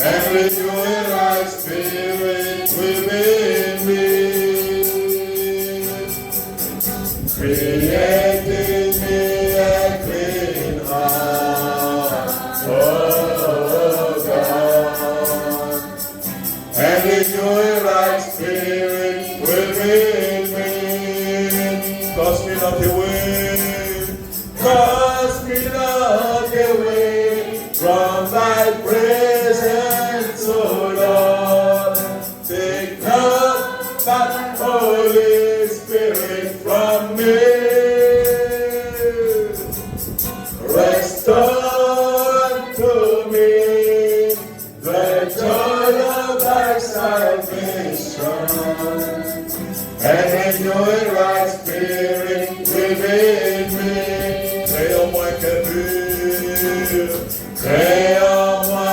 and renew a right spirit within me. Create in me a clean heart, oh God, and renew a right spirit within me. Cause me not away, cause me not away from thy presence, oh Lord. Take not that Holy Spirit from me. Restore to me the joy of thy salvation, and renew a right spirit within me. Crée en moi qu'un pur, crée en moi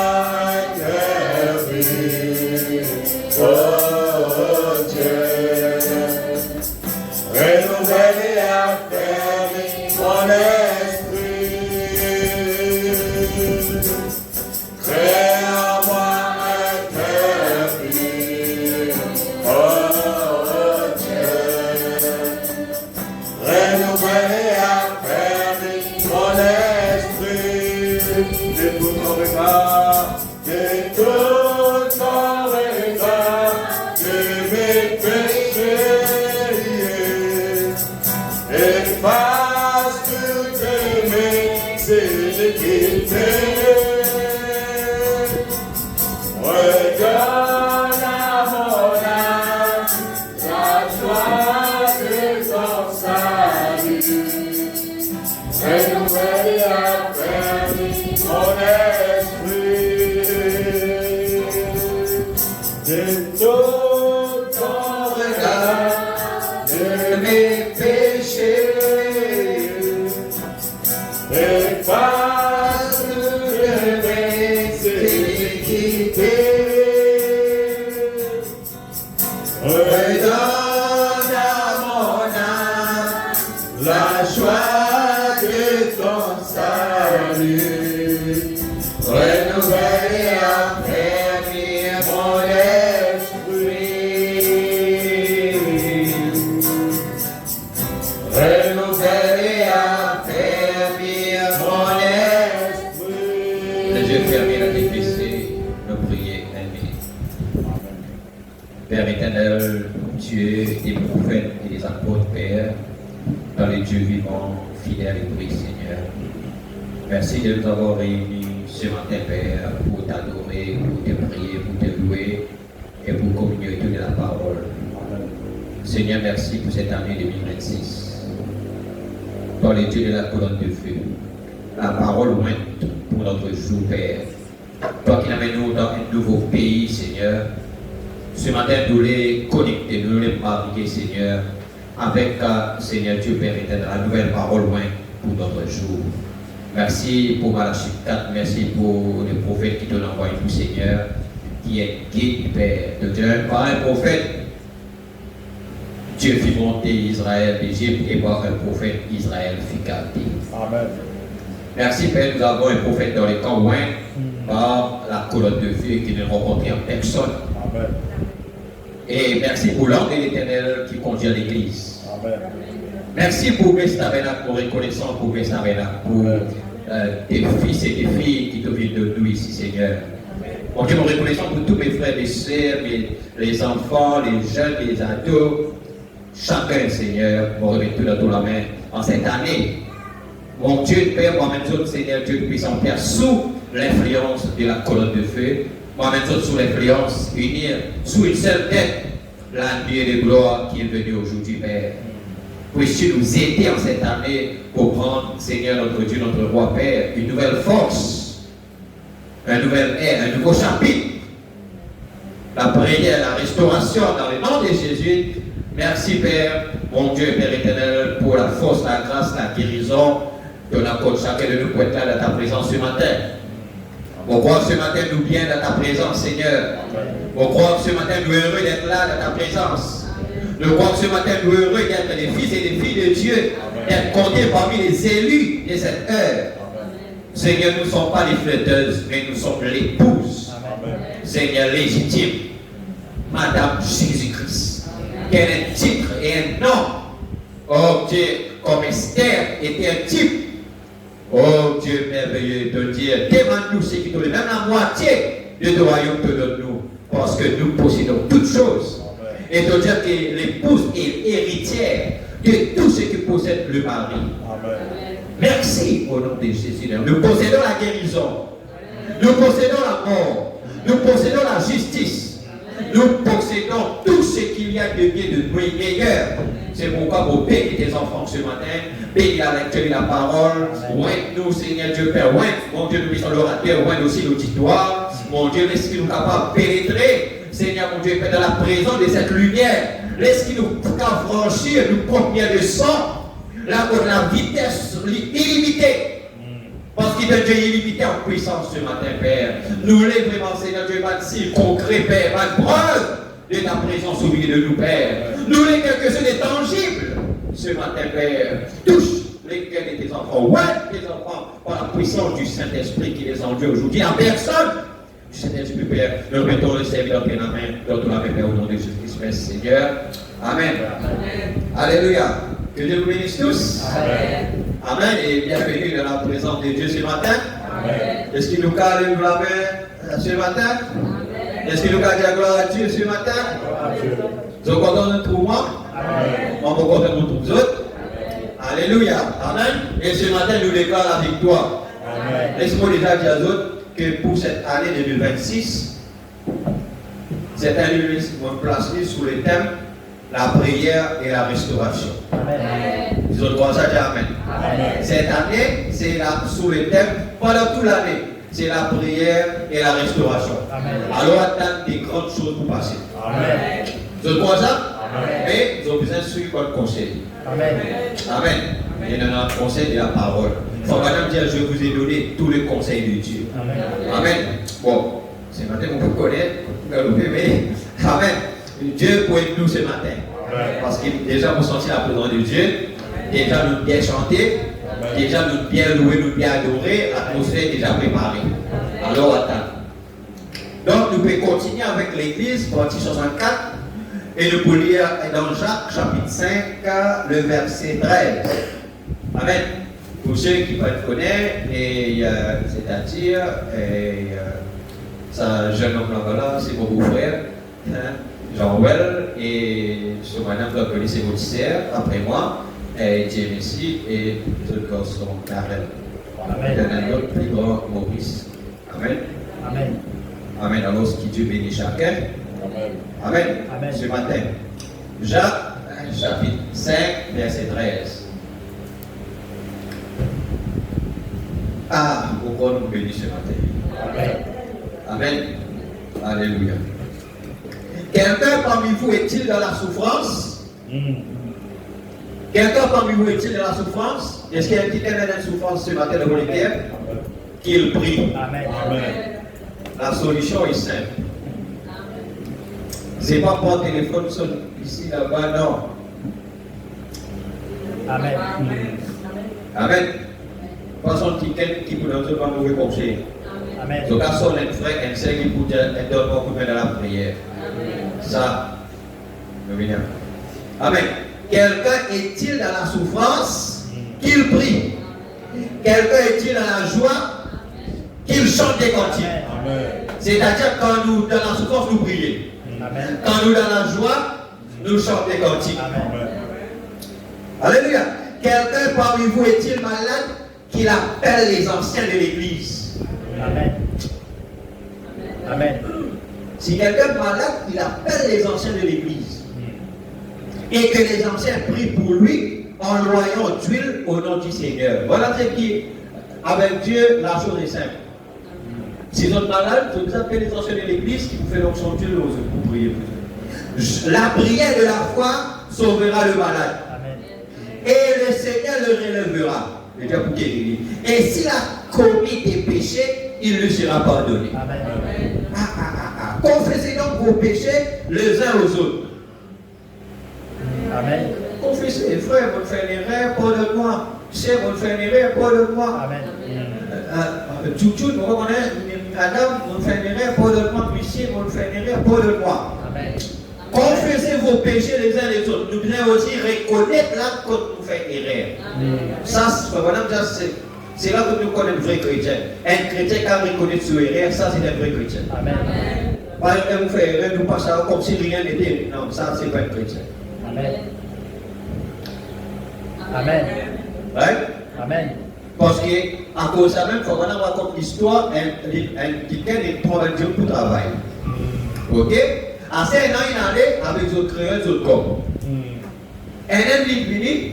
qu'un pur, oh Dieu. Renouvelle et affermis mon esprit. Crée en moi un cœur pur, oh Dieu. Renouvelle et affermis mon esprit. Détourne ton regard, détourne ton regard de mes péchés. Efface toutes mes iniquités. Redonne à mon âme la joie de ton salut. Renouvelle et affermis mon esprit. Détourne ton regard de mes péchés. Efface toutes mes iniquités. Redonne à mon âme la joie de ton salut. Renouvelle et affermis mon esprit. Renouvelle et affermis mon esprit. Les yeux fermés, la défissée, nos prières aimées. Père éternel, Dieu des prophètes et des apôtres, Père, dans les dieux vivants, fidèles et prix, Seigneur. Merci de nous avoir réunis ce matin, Père, pour t'adorer, pour te prier, pour te louer et pour communier de la parole. Seigneur, merci pour cette année 2026. Toi, les dieux de la colonne de feu, la parole ointe pour notre jour, Père. Toi qui l'amènes nous dans un nouveau pays, Seigneur. Ce matin, nous les connecter, nous les marier, Seigneur, avec, Seigneur Dieu Père éternel, la nouvelle parole ointe pour notre jour. Merci pour Malachie 4, merci pour les prophètes qui t'ont envoyé, pour Seigneur, qui est guide, Père. De Dieu, par un prophète, Dieu fit monter Israël d'Égypte et par un prophète, Israël fit garder. Amen. Merci Père, nous avons un prophète dans les camps loin par la colonne de feu qui ne rencontrait en personne. Amen. Et merci pour l'ordre de l'Éternel qui conduit à l'Église. Amen. Merci pour Grace Tabernacle, pour reconnaissance pour Grace Tabernacle, pour tes fils et tes filles qui te viennent de nous ici, Seigneur. Mon Dieu, mon reconnaissance pour tous mes frères et sœurs, les enfants, les jeunes, les ados, chacun, Seigneur, mon remettre tout dans la main en cette année. Mon Dieu, Père, moi-même, Seigneur, Dieu puissant, Père, sous l'influence de la colonne de feu, moi-même, sous l'influence, unir sous une seule tête la nuée de gloire qui est venue aujourd'hui, Père. Puisses-tu nous aider en cette année pour prendre, Seigneur, notre Dieu, notre roi, Père, une nouvelle force, un nouvel air, un nouveau chapitre. La prière, la restauration dans le nom de Jésus. Merci, Père, mon Dieu, Père éternel, pour la force, la grâce, la guérison que nous accorde chacun de nous pour être là dans ta présence ce matin. On croit que ce matin nous bien dans ta présence, Seigneur. On croit que ce matin nous heureux d'être là dans ta présence. Nous crois que ce matin nous heureux d'être des fils et des filles de Dieu, d'être comptés parmi les élus de cette heure. Seigneur, nous ne sommes pas les flatteuses, mais nous sommes l'épouse. Seigneur, légitime. Madame Jésus-Christ. Quel est un titre et un nom. Oh Dieu, comme Esther était un type. Oh Dieu merveilleux de Dieu, demande-nous ce qui te donne, même la moitié de ton royaume te donne-nous, parce que nous possédons toutes choses. Et de dire que l'épouse est héritière de tout ce que possède le mari. Amen. Merci au nom de Jésus. Nous possédons la guérison, nous possédons la mort, nous possédons la justice, nous possédons tout ce qu'il y a de bien de meilleur. C'est pourquoi vous bénis tes enfants ce matin, bénis la lecture et la parole, oint-nous Seigneur Dieu Père, oint, mon Dieu, nous puissions l'orateur, oint aussi l'auditoire, mon Dieu, laisse-qu'il nous capable de pénétrer, Seigneur mon Dieu Père, dans la présence de cette lumière, laisse-qu'il nous capable franchir, nous combien de sang, la vitesse illimitée. Parce qu'il est Dieu illimité en puissance ce matin, Père. Nous voulons vraiment, Seigneur Dieu, si concret, Père, ma preuve de ta présence au milieu de nous, Père. Nous voulons quelque chose de tangible ce matin, Père. Touche les cœurs de tes enfants. Ouais, tes enfants, par la puissance du Saint-Esprit qui les enduit aujourd'hui. En personne du Saint-Esprit, Père. Nous remettons le serviteur dans tes mains. Dans ton main, Père, au nom de Jésus-Christ, merci, Seigneur. Amen. Amen. Alléluia. Que Dieu vous bénisse tous. Amen. Amen. Et bienvenue dans la présence de Dieu ce matin. Amen. Est-ce qu'il nous calme la main ce matin? Amen. Est-ce qu'il nous calme la gloire à Dieu ce matin? Amen. Vous êtes contents de tout moi? Amen. On est content de tous autres? Amen. Alléluia. Amen. Et ce matin, nous déclarons la victoire. Amen. Laisse-moi déjà dire aux autres que pour cette année 2026, cette année 2026, on va placer sous le thème la prière et la restauration. Amen. Ils ont droit à dire Amen. Amen. Cette année, c'est sous le thème, pendant toute l'année, c'est la prière et la restauration. Amen. Alors attendre des grandes choses pour passer. Amen. Ils ont droit à ça? Amen. Mais ils ont besoin de suivre votre conseil. Amen. Amen. Et dans notre conseil de la parole. Il faut quand même dire, je vous ai donné tous les conseils de Dieu. Amen. Amen. Bon, ce matin, on peut connaître, mais Amen. Dieu pour être nous ce matin. Amen. Parce que déjà vous sentez la présence de Dieu, déjà nous bien chanter, déjà nous bien louer, nous bien adorer, l'atmosphère déjà préparée. Alors attends. Donc nous pouvons continuer avec l'église, partie 64, et nous pouvons lire dans Jacques chapitre 5, le verset 13. Amen. Pour ceux qui peuvent connaître, c'est-à-dire, ça jeune homme là, c'est mon beau-frère. Jean-Well et ce madame doit connaître votre sœur après moi, et Dieu merci, et tout le garçon Karel. Amen. Notre plus grand Maurice. Amen. Amen. Amen. Alors, que Dieu bénisse chacun. Amen. Amen. Amen. Ce matin, Jacques, chapitre 5, verset 13. Ah, pourquoi nous bénissons ce matin? Amen. Amen. Alléluia. Quelqu'un parmi vous est-il dans la souffrance? Quelqu'un parmi vous est-il dans la souffrance? Est-ce qu'il y a quelqu'un dans la souffrance ce matin de volontaire? Qu'il prie. Amen. Amen. La solution est simple. Ce n'est pas prendre téléphone ici, là-bas, non. Amen. Amen. Pas son ticket qui peut nous donner un mauvais conseil. Amen. Donc, à son frère, un sœur qui peut donner beaucoup de dans la prière. Ça, Amen. Quelqu'un est-il dans la souffrance? Qu'il prie. Quelqu'un est-il dans la joie? Qu'il chante des cantiques. C'est-à-dire quand nous, dans la souffrance, nous prions. Amen. Quand nous, dans la joie, nous chantons des cantiques. Amen. Alléluia. Quelqu'un parmi vous est-il malade? Qu'il appelle les anciens de l'église. Amen. Amen. Si quelqu'un est malade, il appelle les anciens de l'église. Et que les anciens prient pour lui en loyant d'huile au nom du Seigneur. Voilà ce qui, avec Dieu, la chose est simple. Si vous êtes malade, vous appelez les anciens de l'église qui vous fait l'onction d'huile pour prier pour vous. La prière de la foi sauvera le malade. Amen. Et le Seigneur le relèvera. Et s'il a commis des péchés, il lui sera pardonné. Amen. Confessez donc vos péchés les uns aux autres. Amen. Confessez, frère, vous faites une erreur, pardonne-moi. Chef, vous faites une erreur, pardonne-moi. Amen. Tchouchou, nous reconnaissons, madame, vous faites une erreur, pardonne-moi, monsieur, vous faites une erreur, pardonne-moi. Confessez vos péchés les uns les autres. Nous devons aussi reconnaître là quand nous faisons erreur. Ça, c'est là que nous connaissons un vrai chrétien. Un chrétien qui a reconnu son erreur, ça c'est un vrai chrétien. Amen. Pas un vous fait erreur, nous passons comme si rien n'était. Non, ça c'est pas un chrétien. Amen. Amen. Right? Amen. Parce que à cause de ça même, il faut qu'on raconte l'histoire, quelqu'un est travaillé pour travailler. Ok? Assez un an, il allait avec son crayon, son corps. Un an, il venu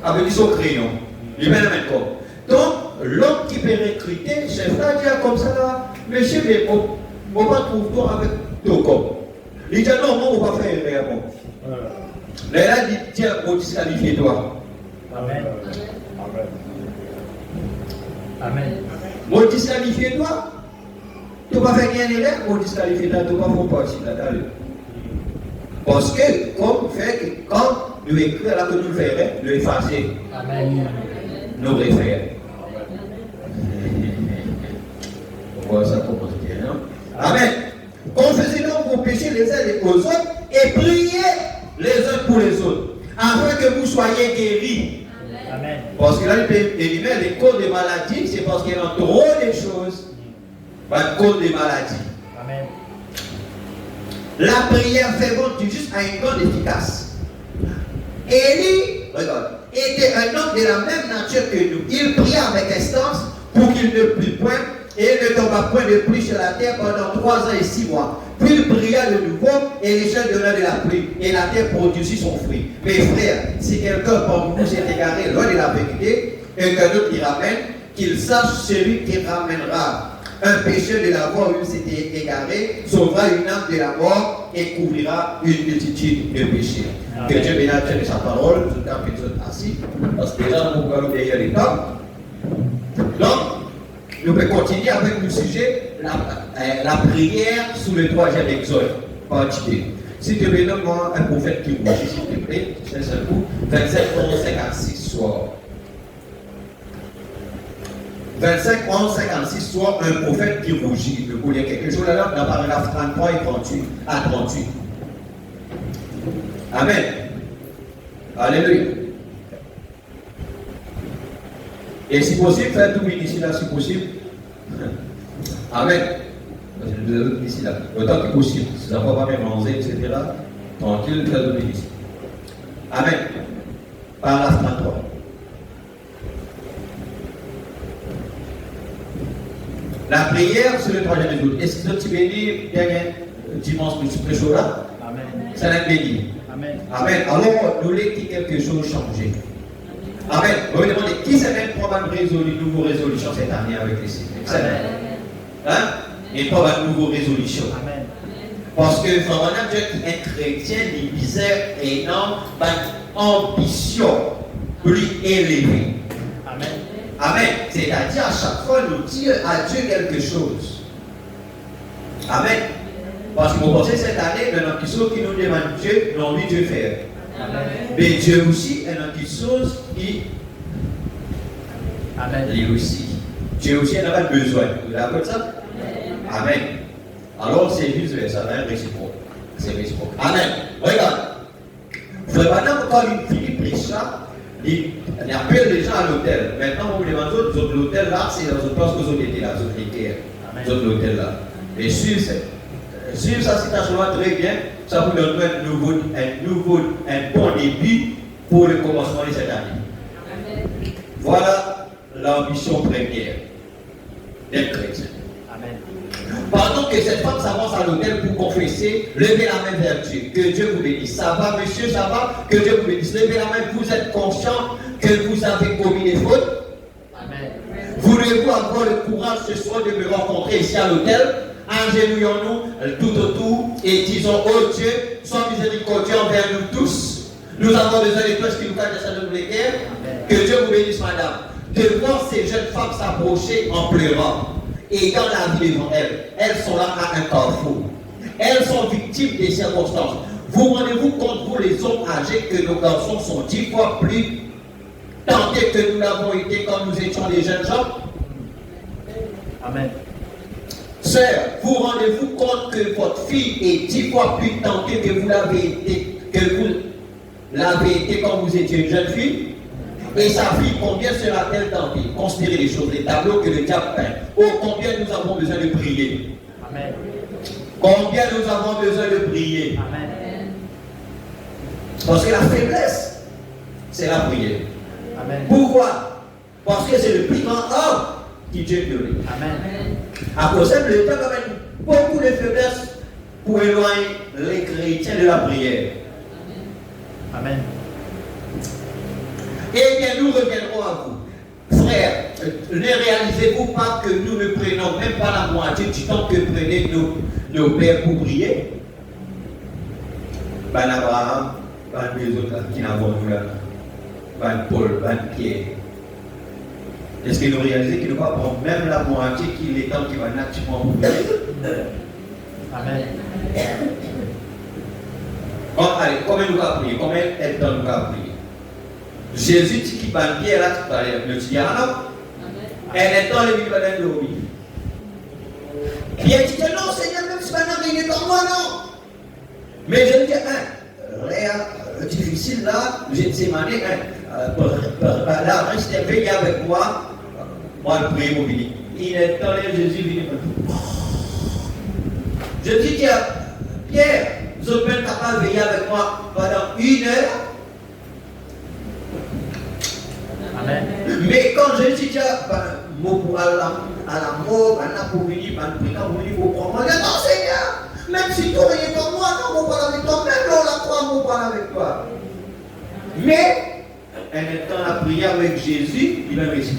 avec son crayon. Il vient avec corps. Donc, l'homme qui peut recruter, chef là, dit comme ça là, monsieur, mais on va trouver toi avec ton corps. Il dit non, moi, on va faire erreur. Là, il dit tiens, on disqualifie toi. Amen. Amen. On disqualifie toi. Tu vas faire rien d'erreur, on disqualifie toi, tu vas faire partie là-dedans. Parce que, comme fait, quand nous écrivons là que nous le faisons, nous effacer. Amen. Nous refaire. On voit ça comment c'est bien, non? Amen. Confessez donc vos péchés les uns aux autres et priez les uns pour les autres, afin que vous soyez guéris. Amen. Parce que là, il peut éliminer les causes de maladies, c'est parce qu'il y a trop de choses. Pas de cause de maladies. Amen. La prière fervente du juste a une grande efficace. Élie, regarde, était un homme de la même nature que nous. Il pria avec instance pour qu'il ne plût point et ne tomba point de pluie sur la terre pendant 3 ans et 6 mois. Puis il pria de nouveau et les champs donna de la pluie et la terre produisit son fruit. Mes frères, si quelqu'un parmi vous s'est égaré loin de la vérité et qu'un autre y ramène, qu'il sache celui qui ramènera un pécheur de la voie où il s'était égaré, sauvera une âme de la mort et couvrira une multitude de péchés. Amen. Que Dieu bénisse de sa parole, tout un peu assis, parce que déjà nous allons derrière les temps. Donc, nous pouvons continuer avec le sujet, la prière sous le 3e exode. S'il te plaît, donne-moi un prophète qui vous s'il te plaît, c'est un coup, 25, 11, 56 soir. 25, 11, 56, soit un prophète qui rougit. Vous voulez quelque chose là, dans paragraphe 33 et 38 à 38. Amen. Alléluia. Et si possible, faites tout ici là, si possible. Amen. Ici là, autant que possible. Si ça ne va pas mélanger, etc. Tranquille, faites tout ici. Amen. Paragraphe 33. La prière sur le 3e exode. Est-ce que tu bénis dimanche plus chaud là? Amen. Ça l'a béni. Amen. Amen. Alors, nous voulons que quelque chose change. Amen. Vous me demandez qui s'est même prendre une nouvelle résolution cette année avec les signes? Amen. Hein? Et prendre une nouvelle résolution. Amen. Parce que vraiment, un chrétien, une misère énorme, une ambition plus élevée. Amen. Amen. C'est-à-dire à chaque fois nous dire à Dieu quelque chose. Amen. Parce que vous pensez cette année, il y a quelque chose qui nous demande Dieu, nous envie de faire. Amen. Mais Dieu aussi, il y a quelque chose qui. Amen. Lui aussi. Dieu aussi, il n'a pas besoin. Vous l'avez comme ça? Amen. Alors c'est vice-versa, c'est réciproque. C'est réciproque. Amen. Regarde. Vraiment, quand une fille prêche ça, il appelle les gens à l'hôtel. Maintenant, vous demandez l'hôtel là, c'est dans une place que vous étiez là, vous étiez l'hôtel là. Et suivre sa citation là très bien, ça vous donne un bon début pour le commencement de cette année. Amen. Voilà l'ambition première d'être chrétien. Amen. Pendant que cette femme s'avance à l'hôtel pour confesser, levez la main vers Dieu. Que Dieu vous bénisse. Ça va, monsieur, ça va? Que Dieu vous bénisse. Levez la main, vous êtes conscient que vous avez commis des fautes? Amen. Voulez-vous avoir le courage ce soir de me rencontrer ici à l'hôtel? Agenouillons-nous tout autour et disons, oh Dieu, sois miséricordieux envers nous tous. Nous avons besoin de toi, ce qui nous cache de sa guerre. Que Dieu vous bénisse, madame. De voir ces jeunes femmes s'approcher en pleurant. Et dans la vie devant elles, elles sont là à un carrefour. Elles sont victimes des circonstances. Vous rendez-vous compte, vous les hommes âgés, que nos garçons sont 10 fois plus tentés que nous l'avons été quand nous étions des jeunes gens? Amen. Sœur, vous rendez-vous compte que votre fille est 10 fois plus tentée que vous l'avez été quand vous étiez une jeune fille? Et sa fille, combien sera-t-elle tentée? Considérez les choses, les tableaux que le diable peint. Oh, combien nous avons besoin de prier. Amen. Combien nous avons besoin de prier. Amen. Parce que la faiblesse, c'est la prière. Amen. Pourquoi? Parce que c'est le plus grand homme qui Dieu donné. Amen. À cause de le temps, amène beaucoup de faiblesses pour éloigner les chrétiens de la prière. Amen. Eh bien, nous reviendrons à vous. Frères, ne réalisez-vous pas que nous ne prenons même pas la moitié du temps que prenaient nos pères pour prier? Ben Abraham, ben les autres qui n'avons vu là, ben Paul, ben Pierre. Est-ce que nous réalisons qu'il ne va pas prendre même la moitié qu'il est temps qu'il va naturellement pour prier? Amen. Bon, allez, combien nous allons prier? Combien de temps nous allons prier? Jésus dit qu'il va Pierre là, tout à l'heure. Le dit, ah non? Et le temps, il va dans l'eau. Pierre dit, non, Seigneur, même si maintenant il est dans moi, non. Mais je dis, rien difficile là, je dis, là, restez veillé avec moi, moi, le prier mon béni. Il est temps, Jésus vient. Je dis, Pierre, vous êtes même capable de veiller avec moi pendant 1 heure. Amen. Mais quand je dis, à la mort, pour venir, quand vous venez, vous prendre, non, Seigneur, même si tu n'aurais pas moi, non, on parle avec toi, même là, on la croix, on parle avec toi. Mais, en étant la prière avec Jésus, il va réussir.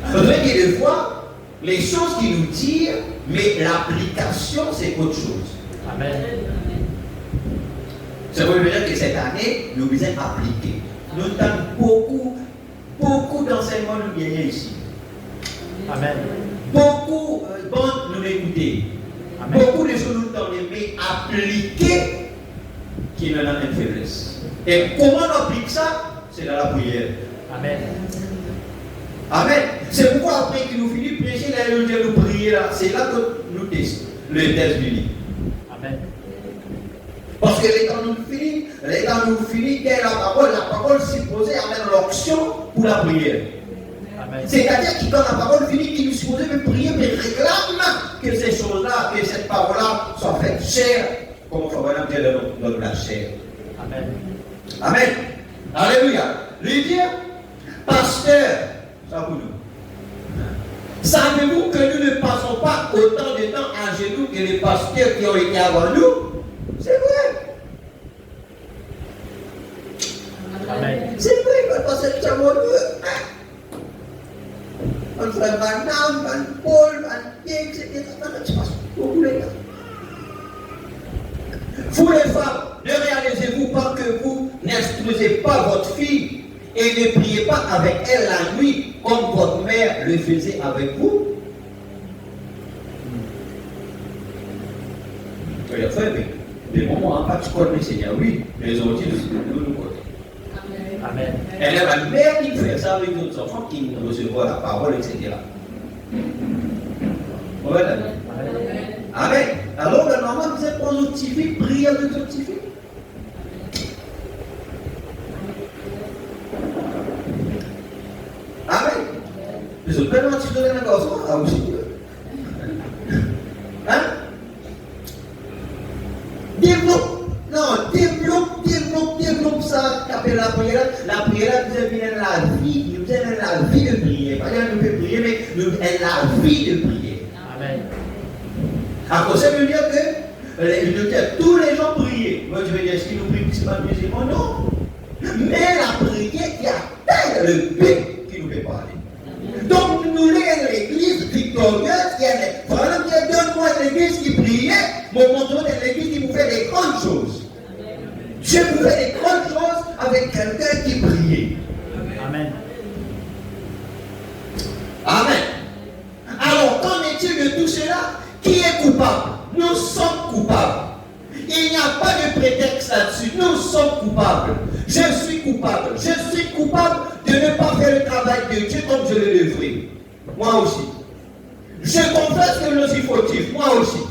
Vous voyez, des fois, les choses qui nous tirent, mais l'application, c'est autre chose. Amen. Ça veut dire que cette année, nous devons appliquer. Nous avons beaucoup d'enseignements nous gagnons ici. Amen. Beaucoup nous écouter. Amen. Beaucoup de choses nous donnent, mais appliquer qui nous a une faiblesse. Et comment on applique ça? C'est dans la prière. Amen. Amen. C'est pourquoi après que nous finissons de prêcher, là, nous prier là. C'est là que nous testons le test biblique. Amen. Parce que quand nous finissons, la parole supposée amène l'option pour la prière. Amen. C'est-à-dire que quand la parole finit, qu'il nous supposait de prier, mais réclame que ces choses-là, que cette parole-là soit faite chère, comme on va dire dans la chair. Amen. Amen. Alléluia. Lui dire, pasteur, ça pour nous. Savez-vous que nous ne passons pas autant de temps à genoux que les pasteurs qui ont été avant nous? C'est vrai. Amen. C'est vrai, parce que ça va nous. On fait Van Damme, Van Paul, Van Pierre, etc. Vous les gars. Vous les femmes, ne réalisez-vous pas que vous n'instruisez pas votre fille et ne priez pas avec elle la nuit comme votre mère le faisait avec vous? Il a fait, mais des moments en particulier, Seigneur, oui, les autres, nous côté. Amen. Elle est la mère qui fait ça avec d'autres enfants qui recevront la parole, etc. Voilà. Amen. Alors, normalement, vous êtes pour notre petit fille, priez avec notre petit fille. Amen. Les autres, maintenant, tu donnes un garçon, ah aussi. Hein? Développe ça, qu'appelle la prière. La prière, nous aime la vie, nous aime la vie de prier. Pas dire nous pouvons prier, mais nous aime la vie de prier. Amen. À cause ça veut dire que tous les gens prient. Moi, je veux dire, est-ce qu'ils nous prient principalement musulmans? Non. Mais la prière qui atteint le but qui nous fait parler. Donc, nous avons l'église victorieuse qui est vraiment qui donne-moi l'église qui priait, mon montre l'église qui vous fait des grandes choses. Je vous fais des grandes choses avec quelqu'un qui priait. Amen. Amen. Alors, qu'en est-il de tout cela? Qui est coupable? Nous sommes coupables. Il n'y a pas de prétexte là-dessus. Nous sommes coupables. Je suis coupable. Je suis coupable de ne pas faire le travail de Dieu comme je le devrais. Moi aussi. Je confesse que je suis fautif, moi aussi.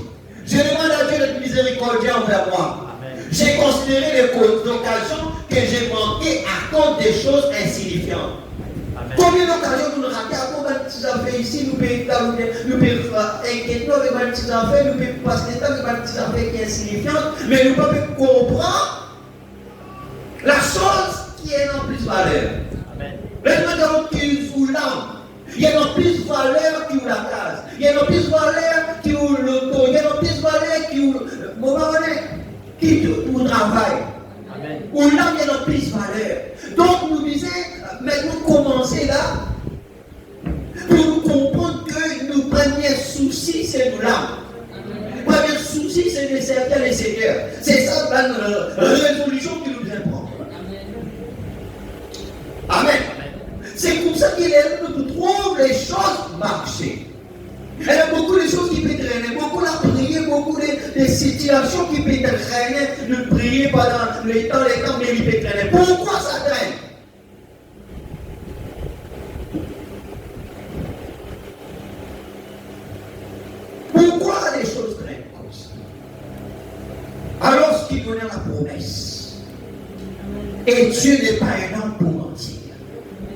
Je demande à Dieu d'être miséricordieux envers moi. J'ai considéré les occasions que j'ai manquées à cause des choses insignifiantes. Combien d'occasions nous ratons à cause de ces affaires ici, nous pouvons inquiéter avec des petites affaires, nous pouvons passer des temps avec des petites affaires qui sont insignifiantes, mais nous pouvons comprendre la chose qui est en plus valeur. Les gens qui sont l'âme. Il y a une plus valeur qui ou la case. Il y a une plus valeur qui ou l'auto. Il y a une plus valeur qui ou le travail. Ou l'âme, il y a une plus valeur. Donc, nous disons, maintenant, commencer là, pour nous comprendre que nos premiers soucis, c'est nous l'âme. Le premier souci, c'est de servir les seigneurs. C'est ça la résolution qui nous imprend. Amen. C'est comme ça qu'il est là que nous trouvons les choses marcher. Il y a beaucoup de choses qui peuvent traîner, beaucoup la prière, beaucoup de situations qui peuvent traîner, de prier pendant les temps, mais il peut traîner. Pourquoi ça traîne? Pourquoi les choses traînent comme ça? Alors qu'il donnait la promesse. Et Dieu n'est pas un homme pour mentir.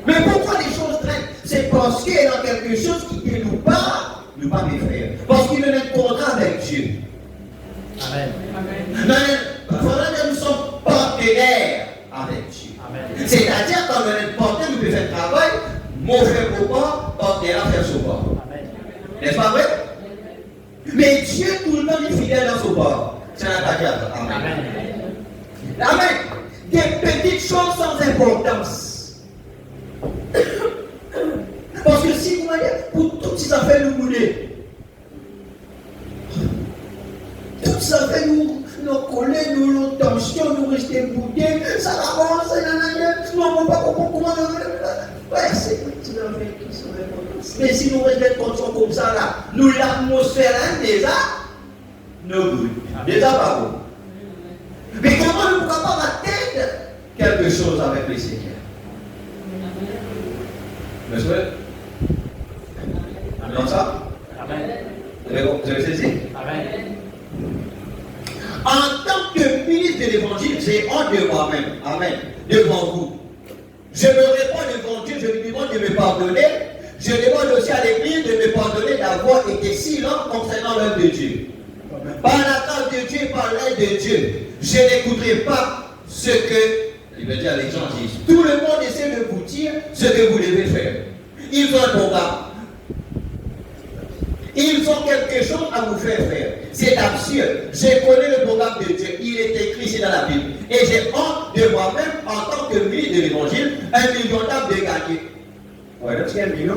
Mais pourquoi les choses traînent? C'est parce qu'il y a quelque chose qui ne nous pas mes frères. Parce qu'il y a un contrat avec Dieu. Amen. Pendant que nous sommes partenaires avec Dieu. C'est-à-dire quand on est partenaire, nous pouvons faire le travail, mon frère pour pas, partenaire à faire son bord. N'est-ce pas vrai? Mais Dieu tout le temps est fidèle dans son bord. C'est un attaquant. Amen. Amen. Des petites choses sans importance. Parce que si vous voyez, pour toutes ces affaires, nous voulons. Toutes ces affaires, nous coller, nous tensions, nous rester boudés, ça avance, nous n'avons pas comment. Ouais, c'est des petites affaires qui sont importantes. Mais si nous restons comme ça, là, nous l'atmosphère, déjà, nous déjà pas bon. Mais comment nous ne pouvons pas atteindre quelque chose avec les Seigneurs? Monsieur? Dans ça? Amen. Vous avez saisi? Amen. En tant que ministre de l'évangile, j'ai honte de moi-même. Amen. Devant vous. Je me réponds devant Dieu, je lui demande de me pardonner. Je demande aussi à l'Église de me pardonner d'avoir été si lent concernant l'œuvre de Dieu. Par la grâce de Dieu, par l'aide de Dieu, je n'écouterai pas ce que il veut dire les gens disent. Tout le monde essaie de vous dire ce que vous devez faire. Ils ont un programme. Ils ont quelque chose à vous faire faire. C'est absurde. Je connais le programme de Dieu. Il est écrit ici dans la Bible. Et j'ai honte de moi-même en tant que ministre de l'évangile, 1 million d'âmes de gagner. Ouais, c'est 1 million.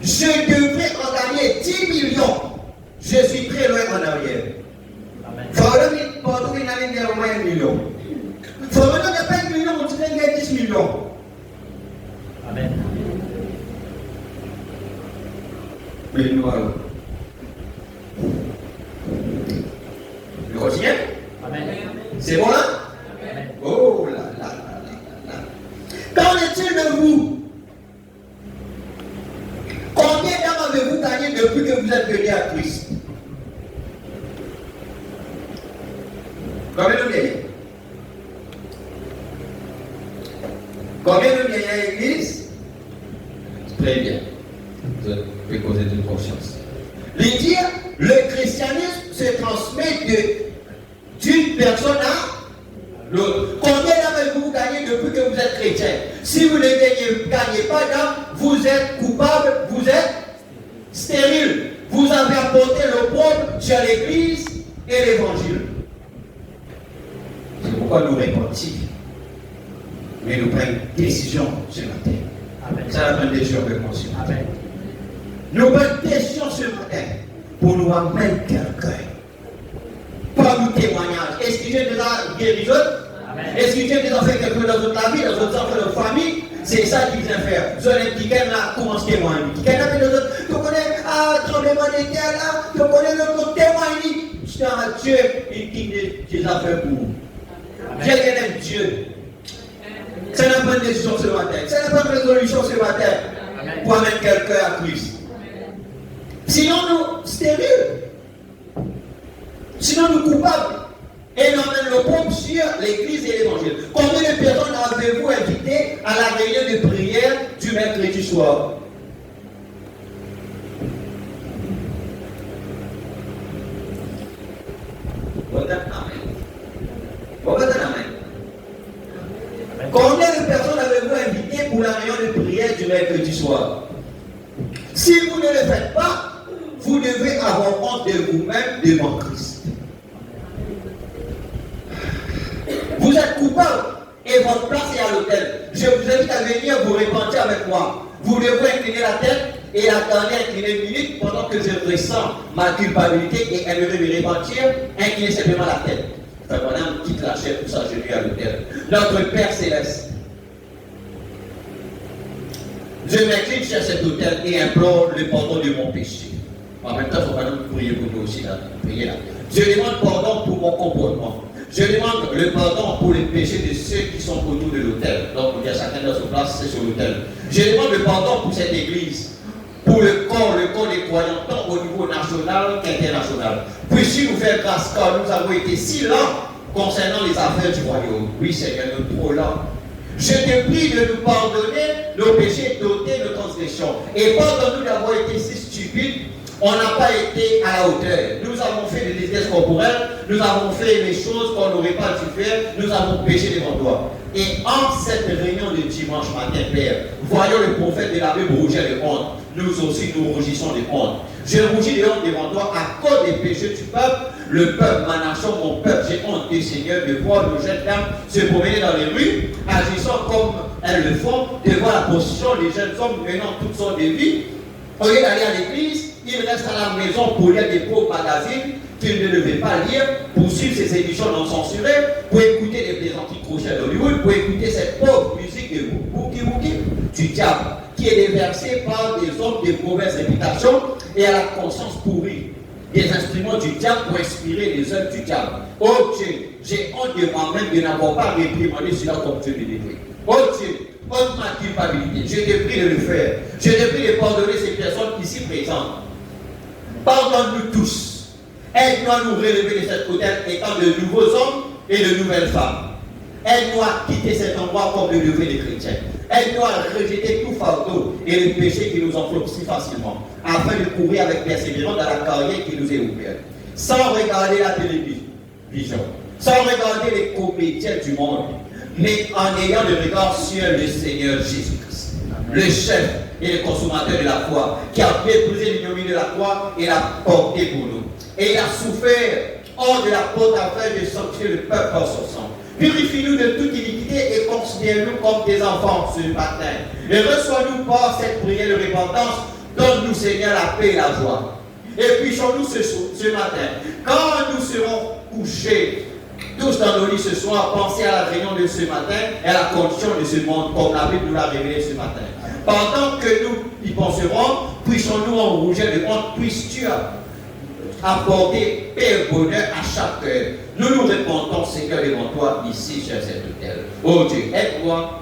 Je devrais en gagner 10 millions. Je suis très loin en arrière. Amen. Il faut une année de au moins 1 million. Il faut pas 1 million, on dirait qu'il y a 10 millions. Amen. Mais nous allons. Le quotidien? Amen. C'est bon là? Amen. Oh là là là là là. Qu'en est-il de vous? Combien d'âmes avez-vous gagné depuis que vous êtes venu à Christ? Combien de vieillards? Combien de vieillards à l'église? Très bien. Vous pouvez causer d'une conscience. Les dire, le christianisme se transmet d'une personne à l'autre. Combien d'âmes avez-vous gagné depuis que vous êtes chrétien? Si vous ne gagnez pas d'âme, vous êtes coupable, vous êtes stérile. Vous avez apporté l'opprobre sur l'église et l'évangile. C'est pourquoi nous répondons. Mais nous prenons une décision ce matin. Amen. Ça va prendre une décision avec moi ce matin. Amen. Nous prenons une décision ce matin pour nous amener quelqu'un. Pas nous témoignage. Est-ce que Dieu nous a guéri? Est-ce que Dieu nous a fait quelque chose dans notre vie, dans notre enfant, dans notre famille? C'est ça qu'il vient faire. Vous avez dit qu'elle a commencé à témoigner. Quelqu'un a fait de l'autre. Tu connais tremblement de terre là. Tu connais notre témoigner. C'est un Dieu qui des affaires pour vous. Dieu est Dieu. Ça n'a pas de décision ce matin. Ça n'a pas de résolution ce matin. Pour amener quelqu'un à Christ. Sinon, nous stériles. Sinon, nous coupables. Et nous amène le pompe sur l'église et l'évangile. Combien de personnes avez-vous invitées à la réunion de prière du mercredi soir? Combien de personnes avez-vous invitées pour la réunion de prière du mercredi soir? Si vous ne le faites pas, vous devez avoir honte de vous-même devant Christ. Vous êtes coupable et votre place est à l'autel. Je vous invite à venir vous repentir avec moi. Vous devez incliner la tête et attendre incliner une minute pendant que je ressens ma culpabilité et aimerais me repentir. Inclinez simplement la tête. Frère Bonhomme quitte la chair pour s'agenouiller à l'autel. Notre Père Céleste, je m'incline sur cet autel et implore le pardon de mon péché. En même temps, il faut pas nous prier pour nous aussi là. Priez là. Je demande pardon pour mon comportement. Je demande le pardon pour les péchés de ceux qui sont autour de l'autel. Donc, il y a chacun dans sa place, c'est sur l'autel. Je demande le pardon pour cette église, pour le corps des croyants, tant au niveau national qu'international. Puisses-tu nous faire grâce, car nous avons été si lents concernant les affaires du royaume. Oui, Seigneur, nous sommes trop lents. Je te prie de nous pardonner nos péchés, d'ôter nos transgressions. Et pardonne-nous d'avoir été si stupides. On n'a pas été à la hauteur. Nous avons fait des détresses corporelles, nous avons fait les choses qu'on n'aurait pas dû faire, nous avons péché devant toi. Et en cette réunion de dimanche matin, Père, voyons le prophète de la Bible rougir de honte. Nous aussi, nous rougissons de honte. Je rougis de honte devant toi à cause des péchés du peuple. Le peuple, ma nation, mon peuple, j'ai honte, Seigneur, de voir nos jeunes femmes se promener dans les rues, agissant comme elles le font, de voir la position des jeunes hommes menant toutes sortes de vies. Au lieu d'aller à l'église, il reste à la maison pour lire des pauvres magazines qu'il ne devait pas lire, pour suivre ses émissions non censurées, pour écouter des plaisanteries crochet d'Hollywood, pour écouter cette pauvre musique de Boogie Woogie du diable, qui est déversée par des hommes de mauvaise réputation et à la conscience pourrie. Des instruments du diable pour inspirer les œuvres du diable. Oh Dieu, j'ai honte de moi-même de n'avoir pas réprimandé cela comme Dieu me dit. Oh Dieu, honte ma culpabilité. Je te prie de le faire. Je te prie de pardonner ces personnes ici présentes. Pardonne-nous tous. Aide-nous à nous relever de cette autel étant de nouveaux hommes et de nouvelles femmes. Aide-nous à quitter cet endroit comme le lever des chrétiens. Aide-nous à rejeter tout fardeau et le péché qui nous enveloppe si facilement, afin de courir avec persévérance dans la carrière qui nous est ouverte. Sans regarder la télévision, sans regarder les comédiens du monde, mais en ayant le regard sur le Seigneur Jésus-Christ, le chef et le consommateur de la foi, qui a méprisé l'ignominie de la croix et l'a porté pour nous. Et il a souffert hors de la porte afin de sanctifier le peuple par son sang. Purifie-nous de toute iniquité et considère-nous comme des enfants ce matin. Et reçois-nous par cette prière de repentance. Donne-nous, Seigneur, la paix et la joie. Et puissions-nous ce matin, quand nous serons couchés, tous dans nos lits ce soir, pensez à la réunion de ce matin et à la condition de ce monde, comme la Bible nous l'a révélé ce matin. Pendant que nous y penserons, puissions-nous en rougir de honte, puisses-tu apporter paix et bonheur à chaque cœur. Nous nous répondons, Seigneur, devant toi, ici, sur cet autel. Oh Dieu, aide-moi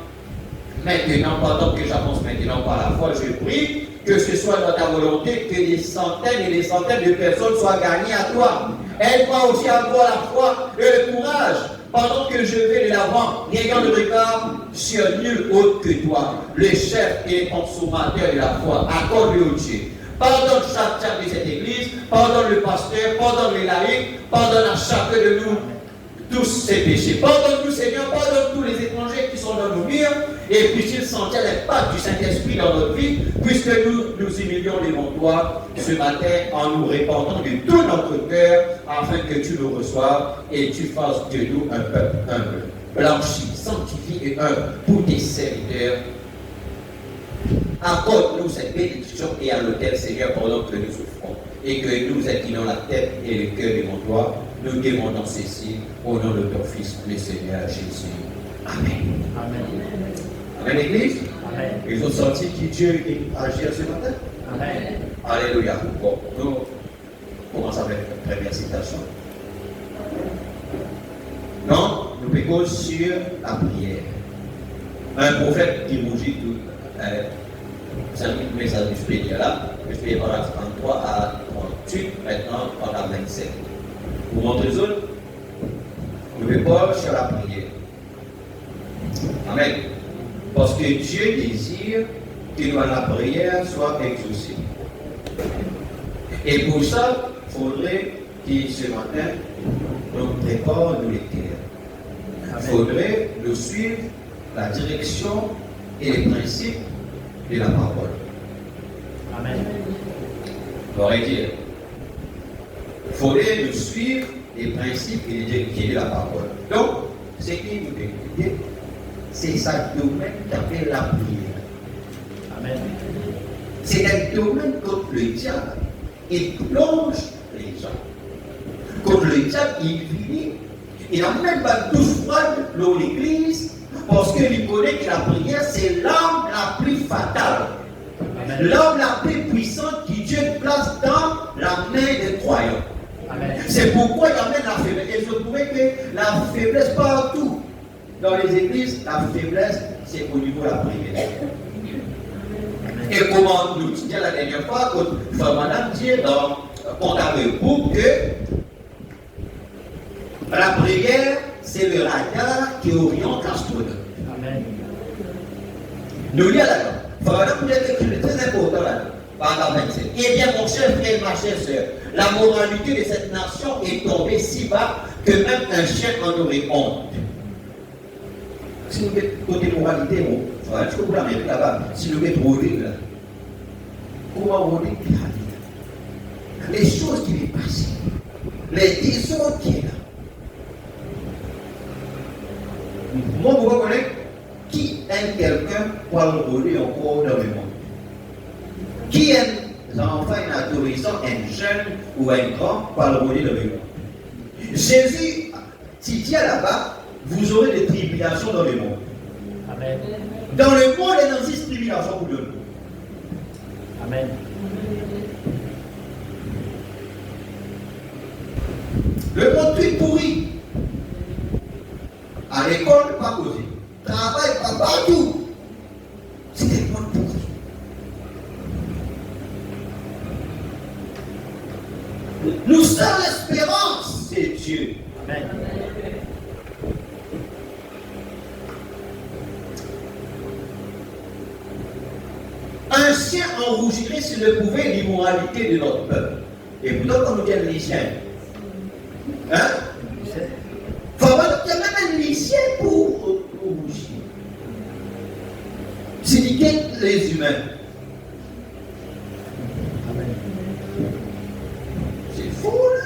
maintenant, pendant que j'avance maintenant par la foi, je prie que ce soit dans ta volonté que des centaines et des centaines de personnes soient gagnées à toi. Aide-moi aussi à avoir la foi et le courage pendant que je vais de l'avant, n'ayant le regard sur nul autre que toi, le chef et le consommateur de la foi. Accorde-le au Dieu. Pardonne chaque chef de cette église, pardonne le pasteur, pardonne les laïcs, pardonne à chacun de nous tous ces péchés. Pardonne-nous, Seigneur, pardonne tous les étrangers qui sont dans nos murs, et puisse-t-il sentir les pattes du Saint-Esprit dans notre vie, puisque nous nous humilions devant toi ce matin en nous répandant de tout notre cœur, afin que tu nous reçoives et tu fasses de nous un peuple humble, blanchi, sanctifié et humble pour tes serviteurs. Accorde-nous cette bénédiction et à l'autel, Seigneur, pendant que nous souffrons et que nous inclinons la tête et le cœur devant toi. Nous demandons ceci au nom de ton Fils, le Seigneur Jésus. Amen. Amen. Amen, Église. Amen. Ils ont senti que Dieu agit ce matin. Amen. Alléluia. Bon, nous commençons avec la première citation. Non, nous pécons sur la prière. Un prophète qui rougit tout. Vous avez le message du Seigneur là, le Seigneur va 33 à 38, maintenant on a 27. Vous montrez les autres? Le Paul sur la prière. Amen. Parce que Dieu désire que la prière soit exaucée. Et pour ça, il faudrait que ce matin, nous prépare nos lecteurs. Il faudrait nous suivre la direction et les principes de la parole. Amen. On va dire, il faudrait nous suivre les principes et les directives de la parole. Donc, ce qui nous écouter, c'est ça domaine qui appelle la prière. Amen. C'est un domaine contre le diable. Il plonge les gens. Contre le diable, il vit. Il n'a même pas douce froide dans l'église parce qu'il connaît que la prière, c'est l'arme la plus fatale. L'arme la plus puissante que Dieu place dans la main des croyants. Amen. C'est pourquoi il amène la faiblesse. Et je trouvais que la faiblesse partout dans les églises, la faiblesse, c'est au niveau de la prière. Et comment nous disait la dernière fois, quand Madame dit dans Comptable Groupe que la prière, c'est le radar qui oriente l'astronaute. Amen. Nous y allons là-dedans. Madame vous dire quelque chose de très important là-dedans. Par 27. Eh bien, mon cher frère, ma chère soeur, la moralité de cette nation est tombée si bas que même un chien en aurait honte. Si nous mettons côté moralité, bon, est-ce que vous la mettez là-bas? Si nous mettons au livre, là, comment on est là? Les choses qui sont passées, les désordres qui sont là. Moi, vous reconnaissez qui aime quelqu'un pour le rouler encore dans le monde? Qui aime un enfant, un adolescent, un jeune ou un grand pour le rouler dans le monde? Jésus, s'il dit là-bas, vous aurez des tribulations dans le monde. Amen. Dans le monde, il y a 6 tribulations pour nous. Amen. Le monde tout est pourri. À l'école, pas causé. Travail, pas partout. C'est un monde pourri. Nous sommes l'espérance, c'est Dieu. Amen. Un chien enrougirait s'il ne pouvait l'immoralité de notre peuple. Et pourtant, quand nous disons lycéen, hein? Il y a même un lycée pour rougir. C'est niquer les humains. Amen. C'est fou, là.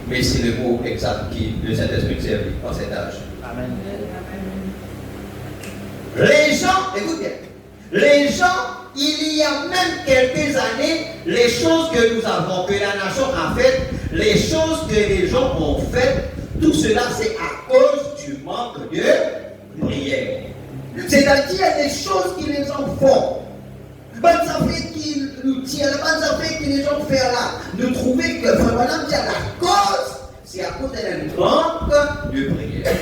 Mais c'est le mot exact qui le Saint-Esprit servi en cet âge. Amen. Les gens, écoute bien, les gens, il y a même quelques années, les choses que nous avons, que la nation a faites, les choses que les gens ont faites, tout cela c'est à cause du manque de prière. C'est-à-dire des choses que les gens font. Bonne affaire qui nous tient, la bonne affaire que les gens font là, nous trouvons que vraiment la cause, c'est à cause d'un manque de prière.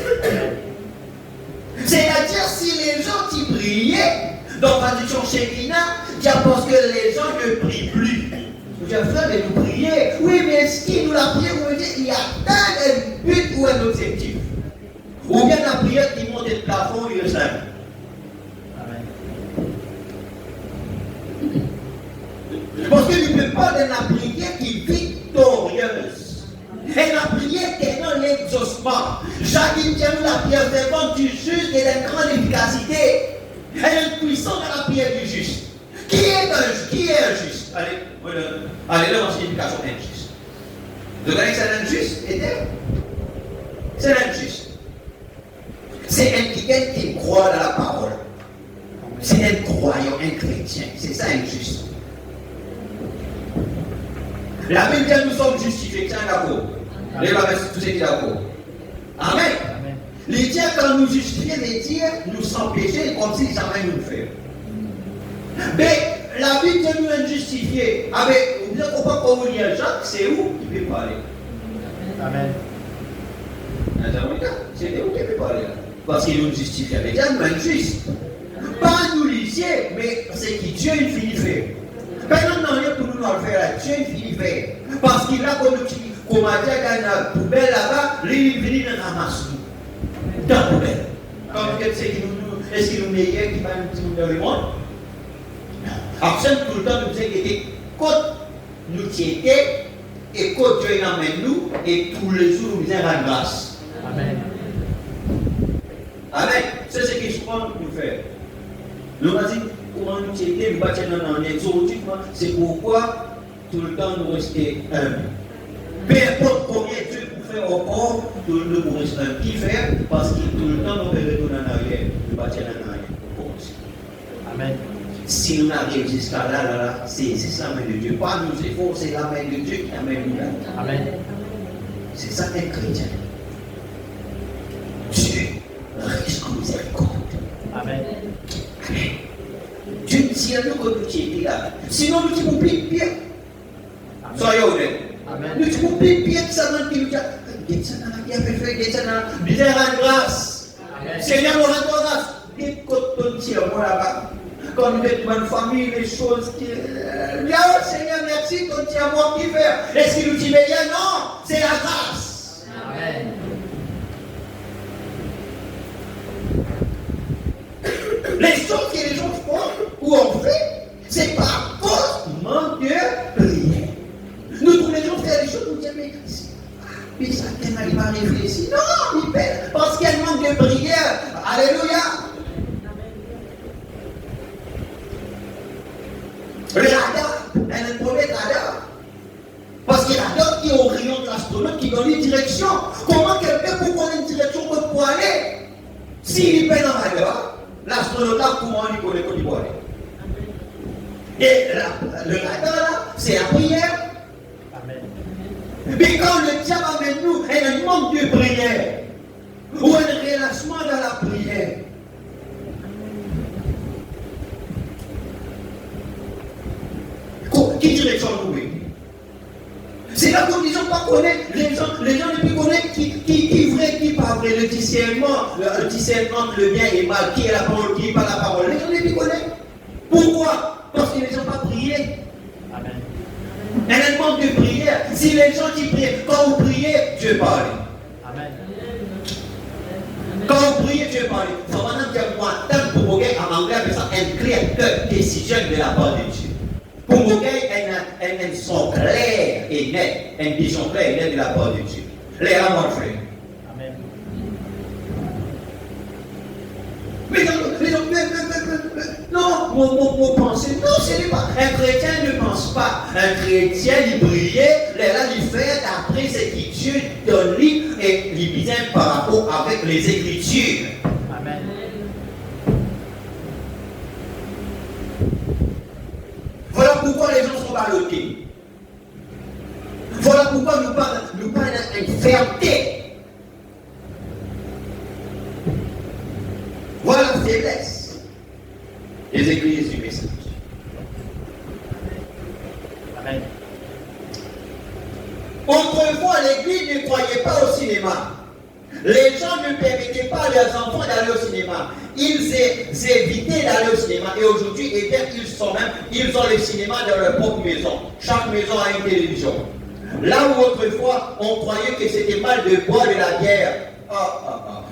C'est-à-dire, si les gens qui priaient dans la tradition chékina, c'est parce que les gens ne prient plus. Vous avez frère, mais nous prier. Oui, mais est-ce qu'il nous la prière, vous me dites, il y a un but ou un objectif? Ou bien la prière qui monte le plafond et le sein. Amen. Parce que tu ne peux pas de la prière qui est victorieuse. Et la prière qui est dans l'exaucement. Jacques dit, la prière fervente du juste est d'une grande efficacité. Elle est puissante dans la prière du juste. Qui est un juste? Allez, là, en signification injuste. Vous connaissez que c'est un injuste? C'est un injuste. C'est un quelqu'un qui croit dans la parole. C'est un croyant, un chrétien. C'est ça injuste. La Bible dit que nous sommes justifiés. Tiens, d'accord. Les va mettre tout ce qui est d'accord. Amen. Amen. Les dieux, quand nous justifions les dieux, nous sommes péchés comme si jamais nous le faisions. Mais la Bible dit nous injustifiés. Avec, vous ne comprenez pas comment il y a Jacques, c'est où qui peut parler? Amen. C'est où qui peut parler? Parce qu'il nous justifie. Les dieux nous injustent. Pas nous lycée, mais c'est qui Dieu il finit faire. Maintenant, non, pour nous le faire, Dieu il finit faire. Parce qu'il a comme on a dit qu'il y a une poubelle là-bas, lui il vient de ramasser dans la poubelle. Comme est-ce qu'il nous meilleur qui va nous dans le monde? Après, tout le temps, nous disons que quand nous tiens et quand Dieu emmène nous, et tous les jours nous disons la grâce. Amen. Amen. C'est ce que je pense nous faire. Nous avons dit comment nous tiens, nous battons dans les autres, c'est pourquoi tout le temps nous restons humbles. Peu importe combien Dieu peut faire encore, nous nous restons humbles. Qui fait? Parce que tout le temps nous retournons en arrière, nous battons en arrière. Amen. Si nous arrivons jusqu'à là, c'est la main de Dieu. Pas nos efforts, c'est la main de Dieu qui amène nous là. Amen. C'est ça qu'être chrétien. Dieu reste en miséricorde. Amen. Amen. Dieu tient nous que nous tiens là. Sinon, nous sommes plus pire. Soyez honnêtes. Amen. Nous sommes plus pire que ça dans le pays. Dieu a fait Dieu a grâce. Seigneur, nous rendons grâce. Et quand on tient moi là-bas, quand nous êtes une famille, les choses qui. Bien, Seigneur, merci, quand tu as moi qui fait. Est-ce qu'il nous dit, mais non, c'est la grâce. Amen. Les choses que les gens font ou ont fait, c'est par cause du manque de prière. Nous, tous les jours, faire des choses, nous disons, mais ça, elle n'a pas réfléchi. Non, il perd, parce qu'elle manque de prière. Alléluia. Le radar, elle a un problème radar. Parce qu'il y a d'autres qui orientent l'astronaute, qui donnent une direction. Comment quelqu'un peut connaître une direction pour aller? S'il peine en radar, l'astronaute là, comment il connaît qu'on y peut aller? Et le radar là, c'est la prière. Amen. Mais quand le diable amène nous, il y a un manque de prière. Ou un relâchement dans la prière. Qui direction nous met? C'est là que nous disons pas connaître, les gens ne peuvent connaître qui vrai, qui pas vrai, le discernement entre le bien et le mal, qui est la parole, qui n'est pas la parole. Les gens ne peuvent connaître. Pourquoi? Parce qu'ils n'ont pas prié. Amen. Il y a un manque de prière. Si les gens qui prient, quand vous priez, Dieu parle. Amen. Quand vous priez, Dieu parle. Ça va nous dire moi, tant pour vous, en anglais, c'est ça, un clear décision de la part de Dieu. Pour vous, un son clair et net, une vision claire et nette de la part de Dieu. Les amants, frère. Amen. Mais non, mon pensée, non, ce n'est pas. Un chrétien ne pense pas. Un chrétien, il priait, il fait après ce que Dieu donne lui et il vient par rapport avec les Écritures. Amen. Voilà pourquoi les gens sont ballottés. Voilà pourquoi nous parlons d'une fermeté. Voilà la faiblesse des églises du message. Amen. Autrefois, l'église ne croyait pas au cinéma. Les gens ne permettaient pas à leurs enfants d'aller au cinéma. Ils évitaient d'aller au cinéma. Et aujourd'hui, eh bien, ils ont le cinéma dans leur propre maison. Chaque maison a une télévision. Là où autrefois, on croyait que c'était mal de boire de la bière.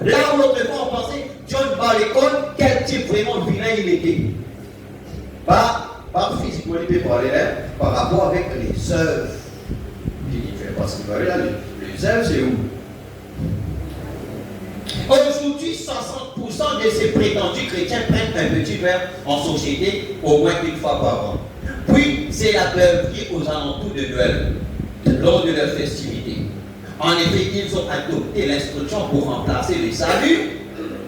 Là où autrefois, on pensait, John Barleycorn, quel type vraiment vilain il était. Pas physiquement, il peut parler, par rapport avec les œuvres. Il fait pas ce qu'il va là, les œuvres, c'est où? Aujourd'hui, 60% de ces prétendus chrétiens prennent un petit verre en société au moins une fois par an. Puis, c'est la beuverie aux alentours de Noël, lors de leur festivité. En effet, ils ont adopté l'instruction pour remplacer le salut.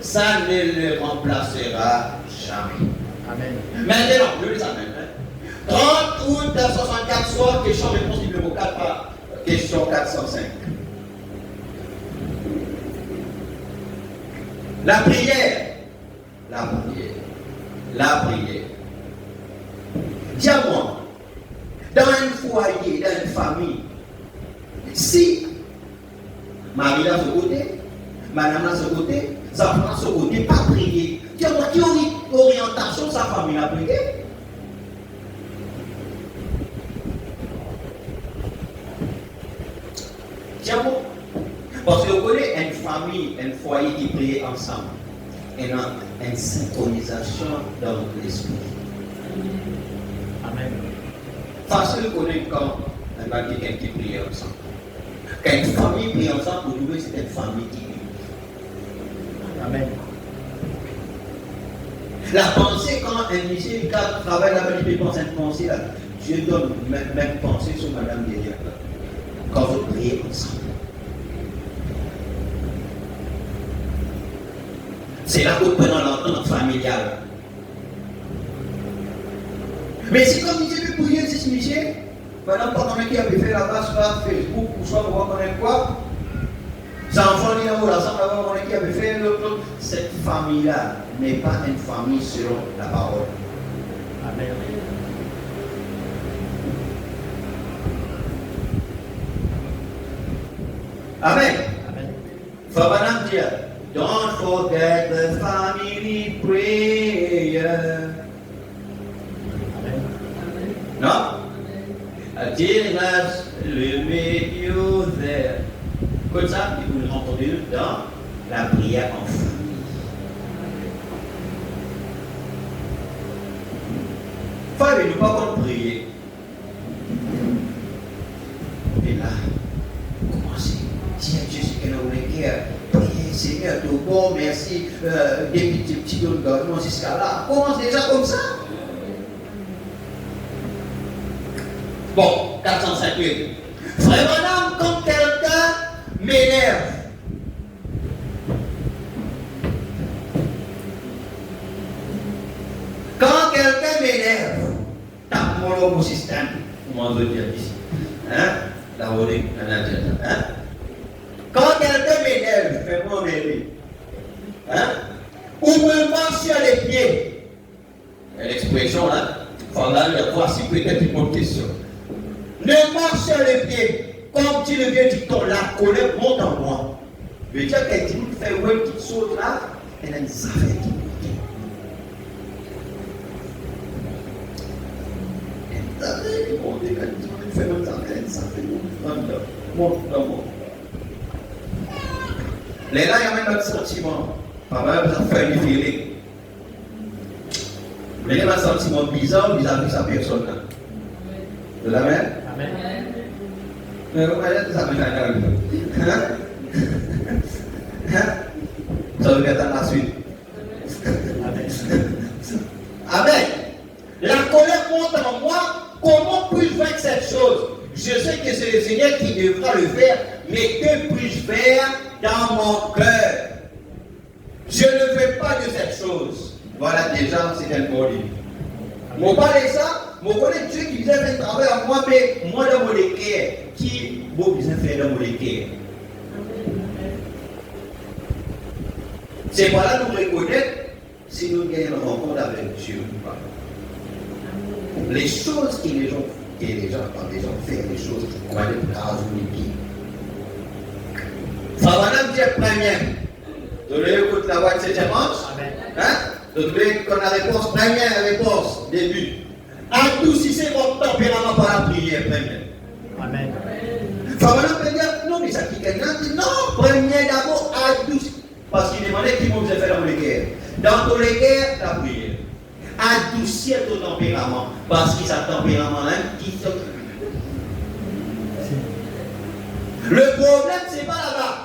Ça ne le remplacera jamais. Amen. Maintenant, je les amène. 30 août 64 soir, question-réponse numéro 4 par question 405. La prière. La prière. La prière. Dis-moi, dans un foyer, dans une famille, si Marie là ce côté, Madame là ce côté, Zafran là ce côté, pas prier, dis-moi, orientation sa famille a pris. Tiens bon. Parce que vous connaissez une famille, un foyer qui prie ensemble. Et une synchronisation dans l'esprit. Amen. Facile de connaître quand un quelqu'un qui prie ensemble. Quand une famille prie ensemble, pour nous, c'est une famille qui prie. Amen. La pensée, quand un lycée travaille là-bas, il peut penser une pensée là. Dieu donne même pensée sur Madame Guédia. Quand vous priez ensemble. C'est là qu'on peut dans l'entente familiale. Mais si comme il dit pour Dieu, c'est Michel, pendant pas qu'on qui a fait là-bas sur Facebook ou soit pour voir quoi, ça enfant dit là-haut, là, sans avoir qui a fait l'autre, cette famille-là n'est pas une famille selon la parole. Amen. Amen. Amen. Fabanam dit, don't forget the family prayer. Amen. Non? Jesus le milieu there. Comme ça, vous l'entendez dans la prière en famille. Frère, nous pas qu'on prier. Et là, commencez. Tiens, Jésus, que nous voulons prier, Seigneur, tout bon, merci, des petits dons de gouvernement jusqu'à là. Commence déjà comme ça. Bon, 458. Frère madame, quand quelqu'un m'énerve, quand quelqu'un m'énerve, tape mon logo système, comment on veut dire ici, hein, la holding, hein, quand quelqu'un m'énerve, fais-moi m'énerver, hein, ou me marche sur les pieds, l'expression là, voilà, voici peut-être une bonne question. Ne marche sur les pieds, comme tu le viens du temps, la colère monte en moi. Je veux dire qu'elle dit, fait ouais qui saute là, elle a une affaire qui monte. Elle a monte, elle fait une affaire qui monte. Les là, il y a même un sentiment. Papa, ça fait une feeling. Mais il y a un sentiment bizarre vis-à-vis de sa personne là. De la même? Amen. Mais vous voyez, ça me fait un ça veut dire dans la suite. Amen. Amen. La colère monte en moi. Comment puis-je vaincre cette chose? Je sais que c'est le Seigneur qui devra le faire, mais que puis-je faire dans mon cœur? Je ne veux pas de cette chose. Voilà déjà, c'est un bon livre. Mon parler de ça, mon collègue Dieu qui vient faire un travail à moi, mais moi dans mon équerre, qui vous vient faire dans mon équerre. C'est voilà nous reconnaître si nous gagnons une rencontre avec Dieu ou pas. Les choses que les gens quand les gens font, les choses qui croient les cases ou les pieds. Ça va nous dire première. Vous voulez écouter la voix de cette manche? Hein? Vous voulez qu'on a la réponse première, réponse, début. Adoucissez votre tempérament par la prière première. Amen. Fabana peut dire, non, mais ça qui quelqu'un dit, non, première d'abord, adoucissez. Parce qu'il demandait qui vous a fait dans les guerres. Dans tous les guerres, la prière. Adoucir ton tempérament. Parce que c'est un tempérament même qui se. Le problème, c'est pas là-bas.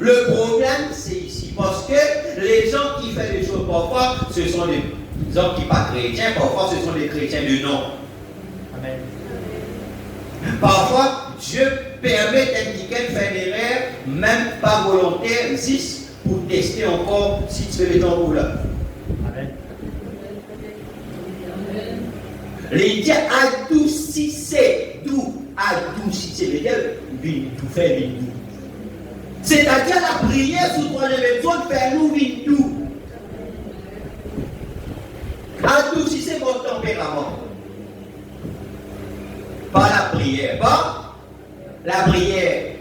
Le problème, c'est ici. Parce que les gens qui font les choses parfois, ce sont des gens qui ne sont pas chrétiens, parfois ce sont des chrétiens de nom. Amen. Parfois, Dieu permet d'indiquer de faire une erreur, même pas volontaire, juste pour tester encore si tu fais les temps pour là. Amen. Les dieux adoucissez, d'où adoucissez, les dieux, tout faire les doux. C'est-à-dire la prière sous troisième étoile faire nous tout. Adoucissez votre tempérament. Pas la prière, pas la prière.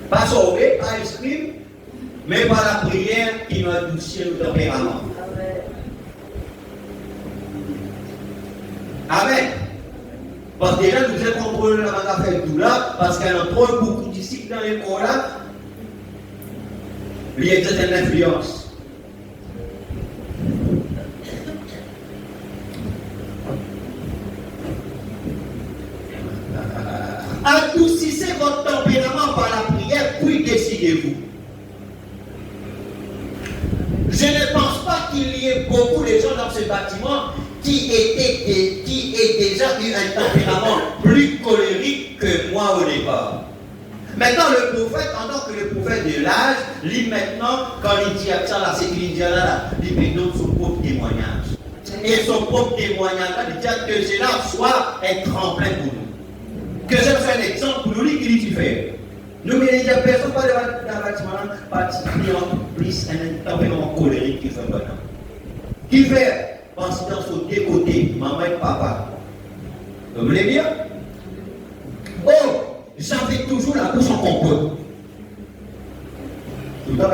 Pas sauver, pas esprit, mais par la prière qui nous adoucit le tempérament. Amen. Parce que déjà, nous devons contrôler la affaire tout là, parce qu'il y a trop beaucoup de disciples dans les corps là. Il y a une certaine influence. Adoucissez votre tempérament par la prière, puis décidez-vous. Je ne pense pas qu'il y ait beaucoup de gens dans ce bâtiment qui aient déjà eu un tempérament plus colérique que moi au départ. Maintenant, le prophète, en tant que le prophète de l'âge, lui maintenant, quand il dit ça, là, c'est qu'il dit là, il peut donner son propre témoignage. Et son propre témoignage, là, il dit que cela soit un tremplin pour nous. Que ce soit un exemple pour nous, qui dit fait. Nous, mais il n'y a personne pas dans le bâtiment, particulièrement plus un tempérament colérique qui fait maintenant. Qui fait penser dans son deux côtés, maman et papa. Vous voulez bien? Oh! J'avais toujours la bouche en compote. Tout le temps,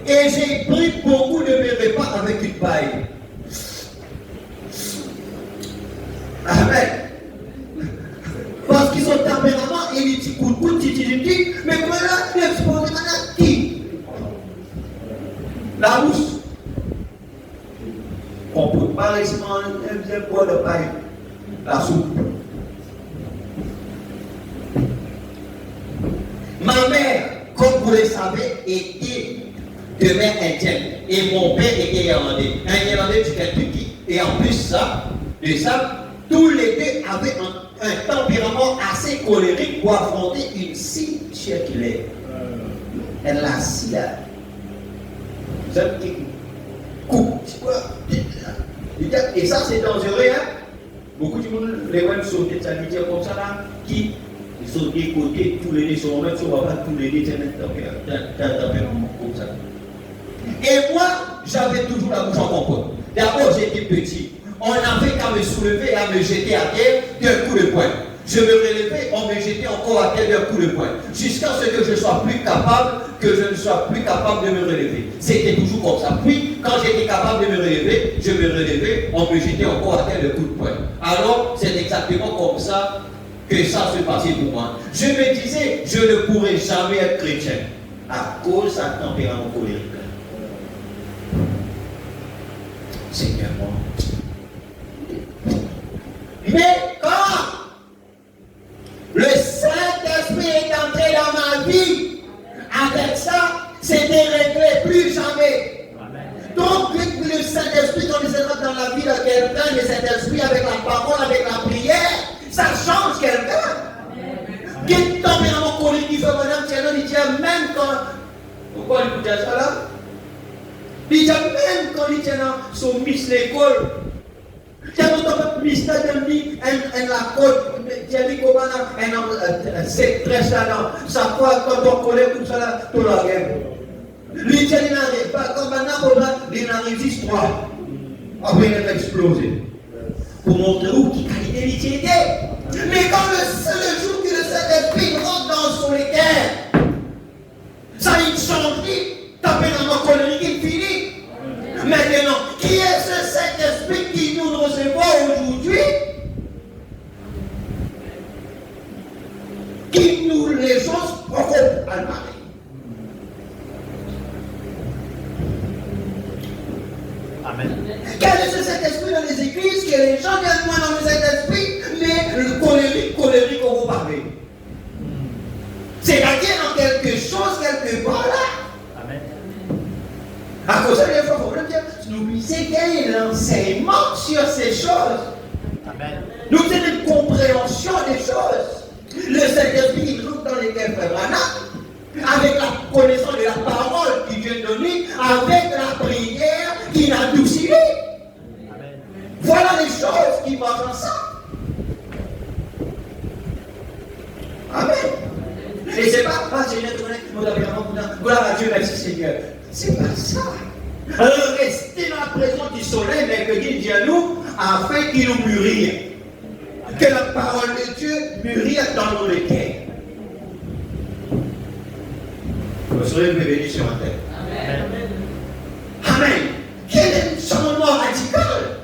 et j'ai pris beaucoup de mes repas avec une paille. Amen. Parce qu'ils ont tempérament et ils disent coup de coude, mais voilà, l'exposé maintenant qui? La bouche. On ne peut pas rester un poids de paille. La soupe. Ma mère, comme vous le savez, était de mère indienne. Et mon père était irlandais. Un irlandais du Kentucky. Et en plus de ça, tous les deux avaient un tempérament assez colérique pour affronter une si chère qu'il est. Elle l'a si là. Vous savez qui coupe. Et ça, c'est dangereux, hein? Beaucoup de monde les voient sauter de sa vie comme ça là. Qui ils sont des côtés, tous les deux sont même, on va pas tous les deux, c'est un tempérament comme ça. Et moi, j'avais toujours la bouche en compote. D'abord, j'étais petit. On n'avait qu'à me soulever et à me jeter à terre d'un coup de poing. Je me relevais, on me jetait encore à terre d'un coup de poing. Jusqu'à ce que je sois plus capable, que je ne sois plus capable de me relever. C'était toujours comme ça. Puis, quand j'étais capable de me relever, je me relevais, on me jetait encore à terre d'un coup de poing. Alors, c'est exactement comme ça que ça se passait pour moi. Je me disais, je ne pourrais jamais être chrétien à cause d'un tempérament colérique. Seigneur, moi. Mais quand le Saint-Esprit est entré dans ma vie, avec ça, c'était réglé, plus jamais. Amen. Donc, le Saint-Esprit, quand il rentre dans la vie de quelqu'un, le Saint-Esprit avec la parole, avec la prière, ça change quelqu'un. Quel tempérament colérique il fait, madame, il dit même quand. Pourquoi il dit ça là? Il dit même quand il tient dans son miss l'école. Il y a notre mystère de lui, la côte, il y a dit comment c'est très là, ça fois quand on colère tout ça là, tout la guerre. Lui, il n'arrive pas, comme maintenant, il n'arrive juste pas. Après, il a explosé. Pour montrer où qui qualité l'utilité. Mais quand le jour que le Saint-Esprit rentre dans son équerre, ça il change, tempérament colérique, il finit. Maintenant, qui est ce Saint-Esprit qui nous recevra aujourd'hui? Qui nous les choses beaucoup à le mari. Amen. Quel est ce Saint-Esprit dans les églises? Que les gens viennent moins dans le Saint-Esprit, mais le colérique, on va parler. C'est-à-dire dans quelque chose, quelque part là. Amen. À cause de la fois, il faut dire, nous c'est quel est l'enseignement sur ces choses. Amen. Nous avons une compréhension des choses. Le Saint-Esprit, il trouve dans lesquels frère Branham, avec la connaissance de la parole qu'il vient de donner, avec la prière qu'il a adouci. Amen. Voilà les choses qui marchent ensemble. Amen. Et c'est pas, Seigneur, gloire à Dieu, merci Seigneur. C'est pas ça. Alors restez dans la présence du soleil, mercredi, dit à nous, afin qu'il nous mûrisse. Que la parole de Dieu mûrisse dans nos cœurs. soyez bénis sur la terre. Amen. Amen. Quel est le changement radical?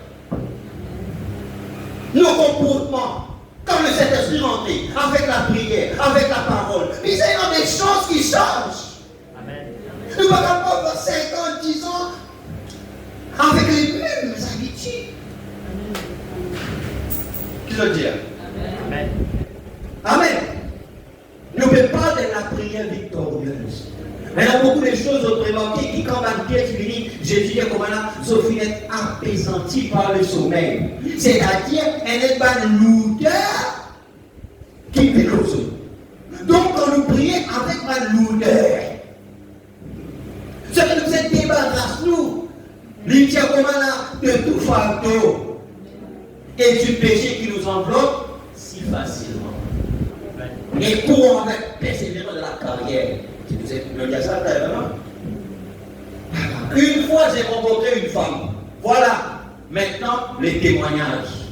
Nos comportements, quand le Saint-Esprit rentre, avec la prière, avec la parole, il y a des choses qui changent. Amen. Nous ne pouvons pas avoir 5 ans, 10 ans, avec les mêmes habitudes. Qui veut dire? Amen. Amen. Nous ne pouvons pas de la prière victorieuse. Mais il y a beaucoup de choses autrement qui, quand la pièce finit, Jésus dit comment là, Sophie est apaisantie par le sommeil. C'est-à-dire, elle n'est pas une lourdeur qui fait le sommeil. Donc, quand nous prions avec ma lourdeur, ce que nous sommes débarrassés, nous, nous disons comment là, de tout fardeau et du péché qui nous enveloppe si facilement. Et courons avec persévérance de la carrière. Qui nous est le dire ça vraiment. Une fois j'ai rencontré une femme. Voilà. Maintenant, les témoignages.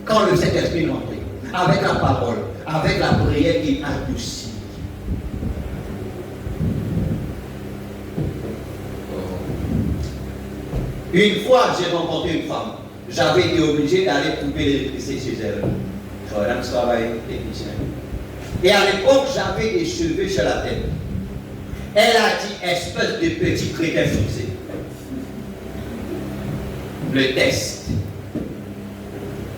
Quand le Saint-Esprit est entré, avec la parole, avec la prière qui adoucit. Une fois j'ai rencontré une femme. J'avais été obligé d'aller couper l'électricité chez elle. Madame travaille technicien. Et à l'époque, j'avais des cheveux sur la tête. Elle a dit, espèce de petit chrétien fixé. Le test.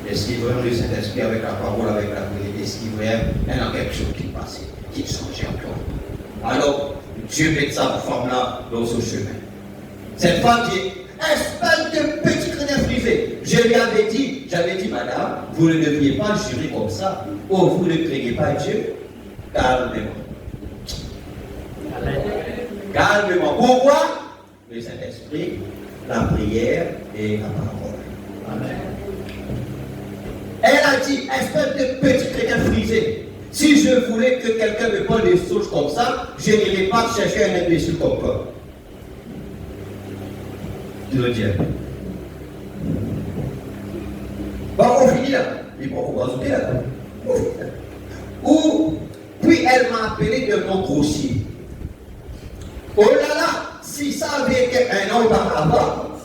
Est-ce qu'il voyait le Saint-Esprit avec la parole, avec la prière? Est-ce qu'il voyait quelque chose qui passait, qui changeait encore? Alors, Dieu met sa femme-là dans ce chemin. Cette femme dit, espèce de petit chrétien frisé. Je lui avais dit, madame, vous ne devriez pas jurer comme ça. Oh, vous ne craignez pas Dieu? Calmez-moi. Amen. Calmement. Pourquoi? Le Saint-Esprit, la prière et la parole. Amen. Elle a dit, espèce de petit chrétien frisé. Si je voulais que quelqu'un me parle des choses comme ça, je n'irais pas chercher un imbécile comme toi. Tu veux dire? Bon, on finit là. Et bon, on va sauter là. Ou, puis elle m'a appelé de nom grossier. Oh là là, si ça avait été un an auparavant,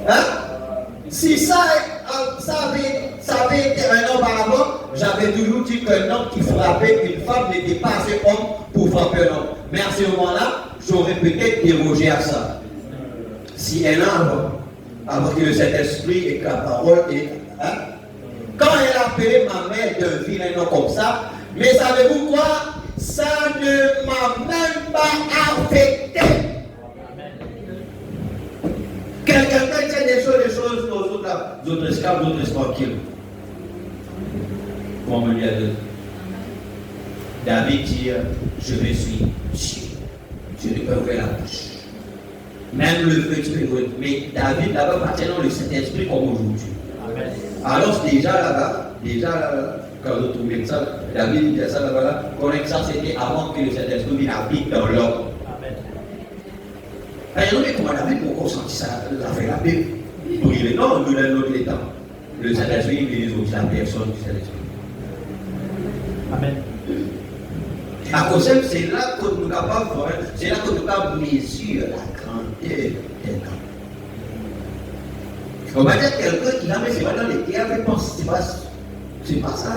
hein? Si ça avait été un an auparavant, j'avais toujours dit qu'un homme qui frappait une femme n'était pas assez homme pour frapper un homme. Mais à ce moment-là, j'aurais peut-être dérogé à ça. Si un an avant que le Saint-Esprit et que la parole est. Hein? Quand elle a appelé ma mère d'un vilain nom comme ça, mais savez-vous quoi? Ça ne m'a même pas affecté. Quelqu'un qui tient des choses aux autres esclaves, d'autres tranquilles. Comme il y a deux. David dit, je me suis Dieu. Dieu ne peut ouvrir la bouche. Même le feu, tu peux ouvrir. Mais David, là-bas, maintenant le Saint-Esprit comme aujourd'hui. Amen. Alors, déjà là-bas, quand on trouvait ça, David disait ça là-bas, connaître ça, c'était avant que le Saint-Esprit vienne habiter dans l'homme. Amen. Alors, mais comment David, pourquoi on sentit ça, la fait la paix? Oui, non, nous l'avons notre état. Le Saint-Esprit, il est la personne du Saint-Esprit. Amen. À cause de c'est là que nous capables, c'est là que nous capables mesurer la grandeur des temps. On va dire quelqu'un qui n'a pas fait dans les terres, mais pense, c'est pas ça.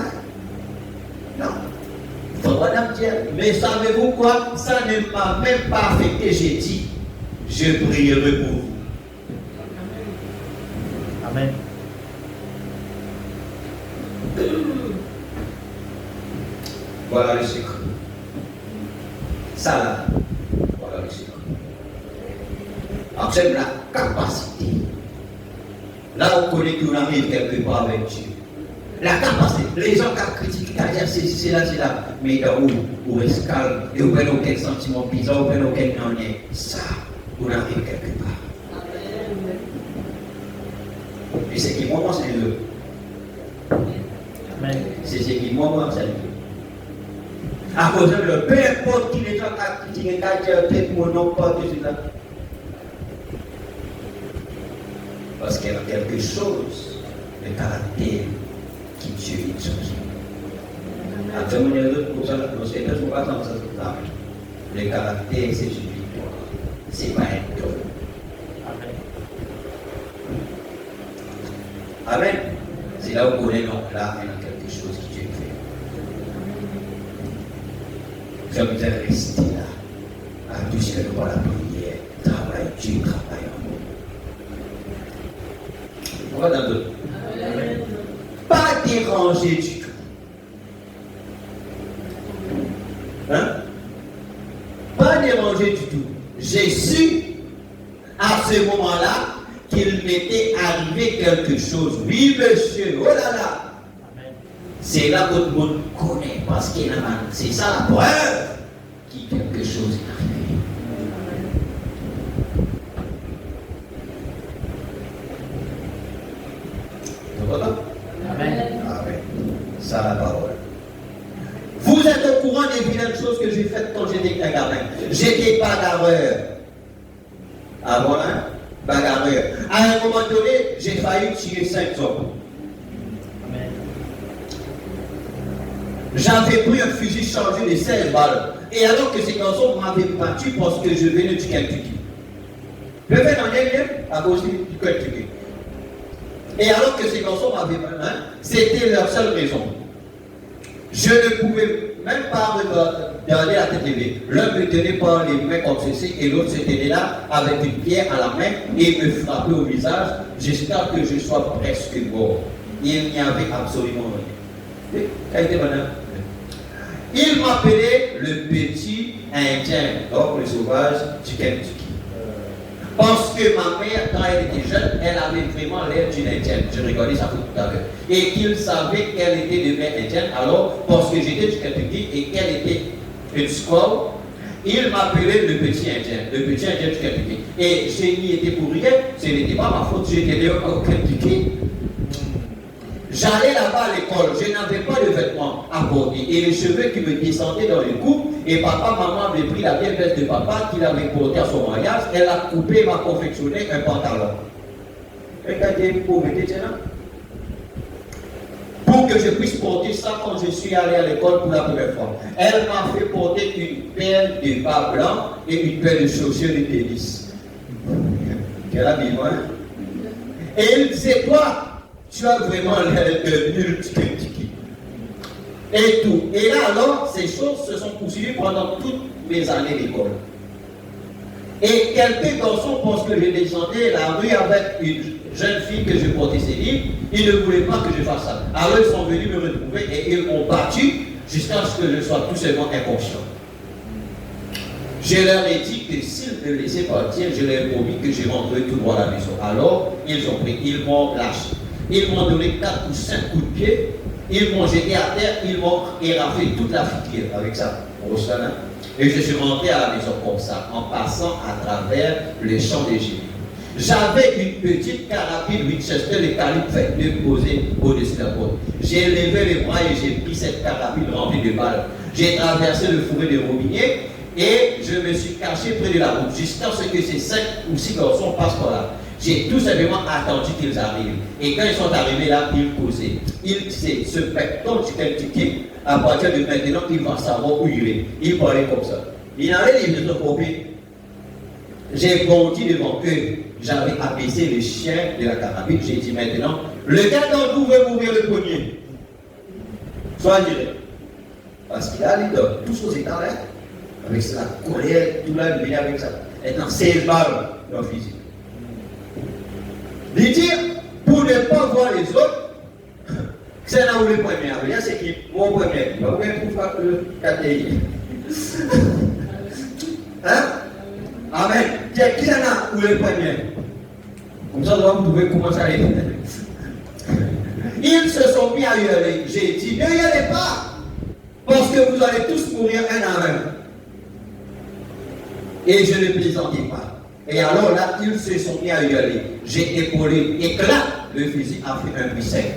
Non. Il faudra dire, mais savez-vous quoi? Ça ne m'a même pas affecté, j'ai dit, je prierai pour vous. Amen. Voilà le secret. Ça là, voilà le secret. Alors c'est la capacité. Là, on connaît qu'on arrive quelque part avec Dieu. La capacité. Les gens qui critiquent, qui disent c'est là. Mais dans où est calme, et où est aucun sentiment bizarre, où est aucun non-lien. Ça, on arrive quelque part. Et c'est qui moi, c'est le. Amen. C'est ce qui moi, c'est le. À cause de le peu importe qui les gens qui critiquent, peut-être mon nom, pas tout cela. Parce qu'il y a quelque chose de caractère qui Dieu est changé. Après, on est l'autre pour ça, c'est pas pour attendre ça. Le caractère, c'est une victoire. C'est pas un don. Amen. C'est là où on connaît donc là, il y a quelque chose qui Dieu fait. J'aime bien rester là. À tout ce que nous voit la prière. Travaille Dieu, travaille en nous. On va dans d'autres. Pas déranger du tout. Hein? Pas déranger du tout. J'ai su à ce moment-là qu'il m'était arrivé quelque chose. Oui, monsieur, oh là là. C'est là que tout le monde connaît, parce que c'est ça la preuve qu'il quelque chose est arrivé. Vous comprenez? Amen. Amen. Ça la parole. Vous êtes au courant des vilaines choses que j'ai faites quand j'étais un gamin. J'étais bagarreur. Ah voilà, bagarreur. À un moment donné, j'ai failli tuer 5 hommes. Amen. J'avais pris un fusil chargé de 16 balles. Et alors que ces garçons m'avaient battu parce que je venais du Kentucky. Je vais dans les à cause du Kentucky. Et alors que ces garçons m'avaient battu, c'était leur seule raison. Je ne pouvais même pas regarder la tête levée. L'un me tenait par les mains comme ceci et l'autre se tenait là avec une pierre à la main et me frappait au visage jusqu'à que je sois presque mort. Il n'y avait absolument rien. Il m'appelait le petit Indien, donc le sauvage du Kentucky. Parce que ma mère, quand elle était jeune, elle avait vraiment l'air d'une indienne. Je regardais ça tout à l'heure. Et qu'il savait qu'elle était de mère indienne. Alors, parce que j'étais du Kentucky et qu'elle était une squaw, il m'appelait le petit indien du Kentucky. Et je n'y étais pour rien, ce n'était pas ma faute, j'étais né au Kentucky. J'allais là-bas à l'école, je n'avais pas de vêtements à porter et les cheveux qui me descendaient dans le cou. Et maman avait pris la vieille veste de papa qu'il avait portée à son mariage, elle a coupé et m'a confectionné un pantalon. Regardez, pour que je puisse porter ça quand je suis allé à l'école pour la première fois. Elle m'a fait porter une paire de bas blancs et une paire de chaussures de tennis. Quel habillement, hein? Et elle disait, toi, tu as vraiment l'air de multi-Kentucky. Et tout. Et là, alors, ces choses se sont poursuivies pendant toutes mes années d'école. Et quelques garçons pensent que je descendais la rue avec une jeune fille que je portais ses livres. Ils ne voulaient pas que je fasse ça. Alors, ils sont venus me retrouver et ils m'ont battu jusqu'à ce que je sois tout simplement inconscient. Je leur ai dit que s'ils me laissaient partir, je leur ai promis que je rentrerais tout droit à la maison. Alors, ils ont pris, ils m'ont lâché. Ils m'ont donné 4 ou 5 coups de pied, ils m'ont jeté à terre, ils m'ont éraflé toute la figure avec ça. Et je suis rentré à la maison comme ça, en passant à travers les champs d'Égypte. J'avais une petite carabine Winchester de calibre 22 posée au-dessus de la porte. J'ai levé les bras et j'ai pris cette carabine remplie de balles. J'ai traversé le fourré de Robinier et je me suis caché près de la route jusqu'à ce que ces 5 ou 6 garçons passent par là. J'ai tout simplement attendu qu'ils arrivent. Et quand ils sont arrivés là, ils causaient. Ils disaient, ce pecton du Kentucky, à partir de maintenant, il va savoir où il est. Ils parlaient comme ça. Il avait les deux copies. J'ai bondi devant eux. J'avais abaissé le chien de la carabine. J'ai dit maintenant, le gars d'en vous veut mourir le premier. Soit direct. Parce qu'il a les deux, tous aux états là, avec la colère, tout là, il venait avec ça. Maintenant, 16 balles dans le physique. Il dit, pour ne pas voir les autres, c'est là où le premier arrive, c'est qui mon premier, il va vous trouver le KTI. Hein? Amen. C'est qui là où le premier? Comme ça, vous pouvez commencer à aller. Ils se sont mis à hurler. J'ai dit, ne hurlez pas, parce que vous allez tous mourir un à un. Et je ne plaisantais pas. Et alors là, ils se sont mis à hurler. J'ai épaulé, éclat, le fusil a fait un bruit sec.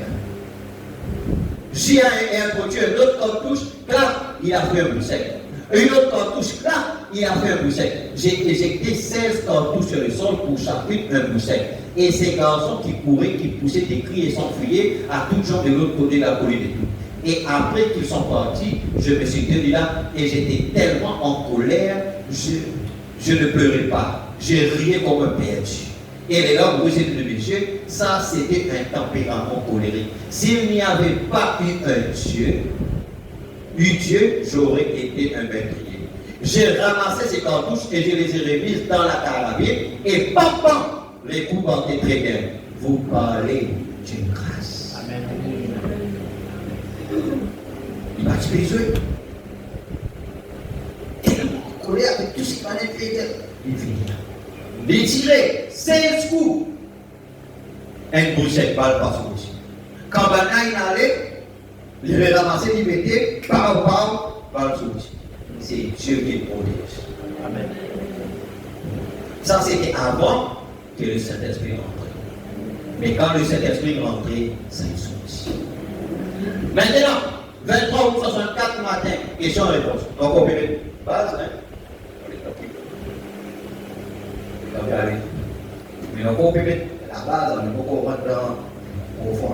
J'ai introduit un autre cartouche, clac, il a fait un bruit sec. Une autre cartouche, clac, il a fait un bruit sec. J'ai éjecté 16 cartouches sur le sol pour chacune un bruit sec. Et ces garçons qui couraient, qui poussaient des cris et s'enfuyaient à tout genre de l'autre côté de la colline et tout. Et après qu'ils sont partis, je me suis tenu là et j'étais tellement en colère, je ne pleurais pas. Je riais comme un perdu. Et les larmes rougeaient de mes yeux. Ça, c'était un tempérament colérique. S'il n'y avait pas eu Dieu, j'aurais été un meurtrier. J'ai ramassé ces cartouches et je les ai remises dans la carabine. Et papa, les coups partaient très bien. Vous parlez d'une grâce. Amen. Il m'a dit les yeux. Tellement en colère avec tout ce qu'il fallait faire. Il vient. Il tirait 16 coups. Un bouchette balle par son bouche. Quand Bana il allait, il avait ramassé, il mettait, balle sur bouche. C'est Dieu qui le protège. Amen. Ça, c'était avant que le Saint-Esprit rentre. Mais quand le Saint-Esprit rentrait, ça est sorti. Maintenant, 23 août 64 matin, question-réponse. Donc, on peut mettre base, hein? Mais on peut mettre la base, on peut rentrer au fond.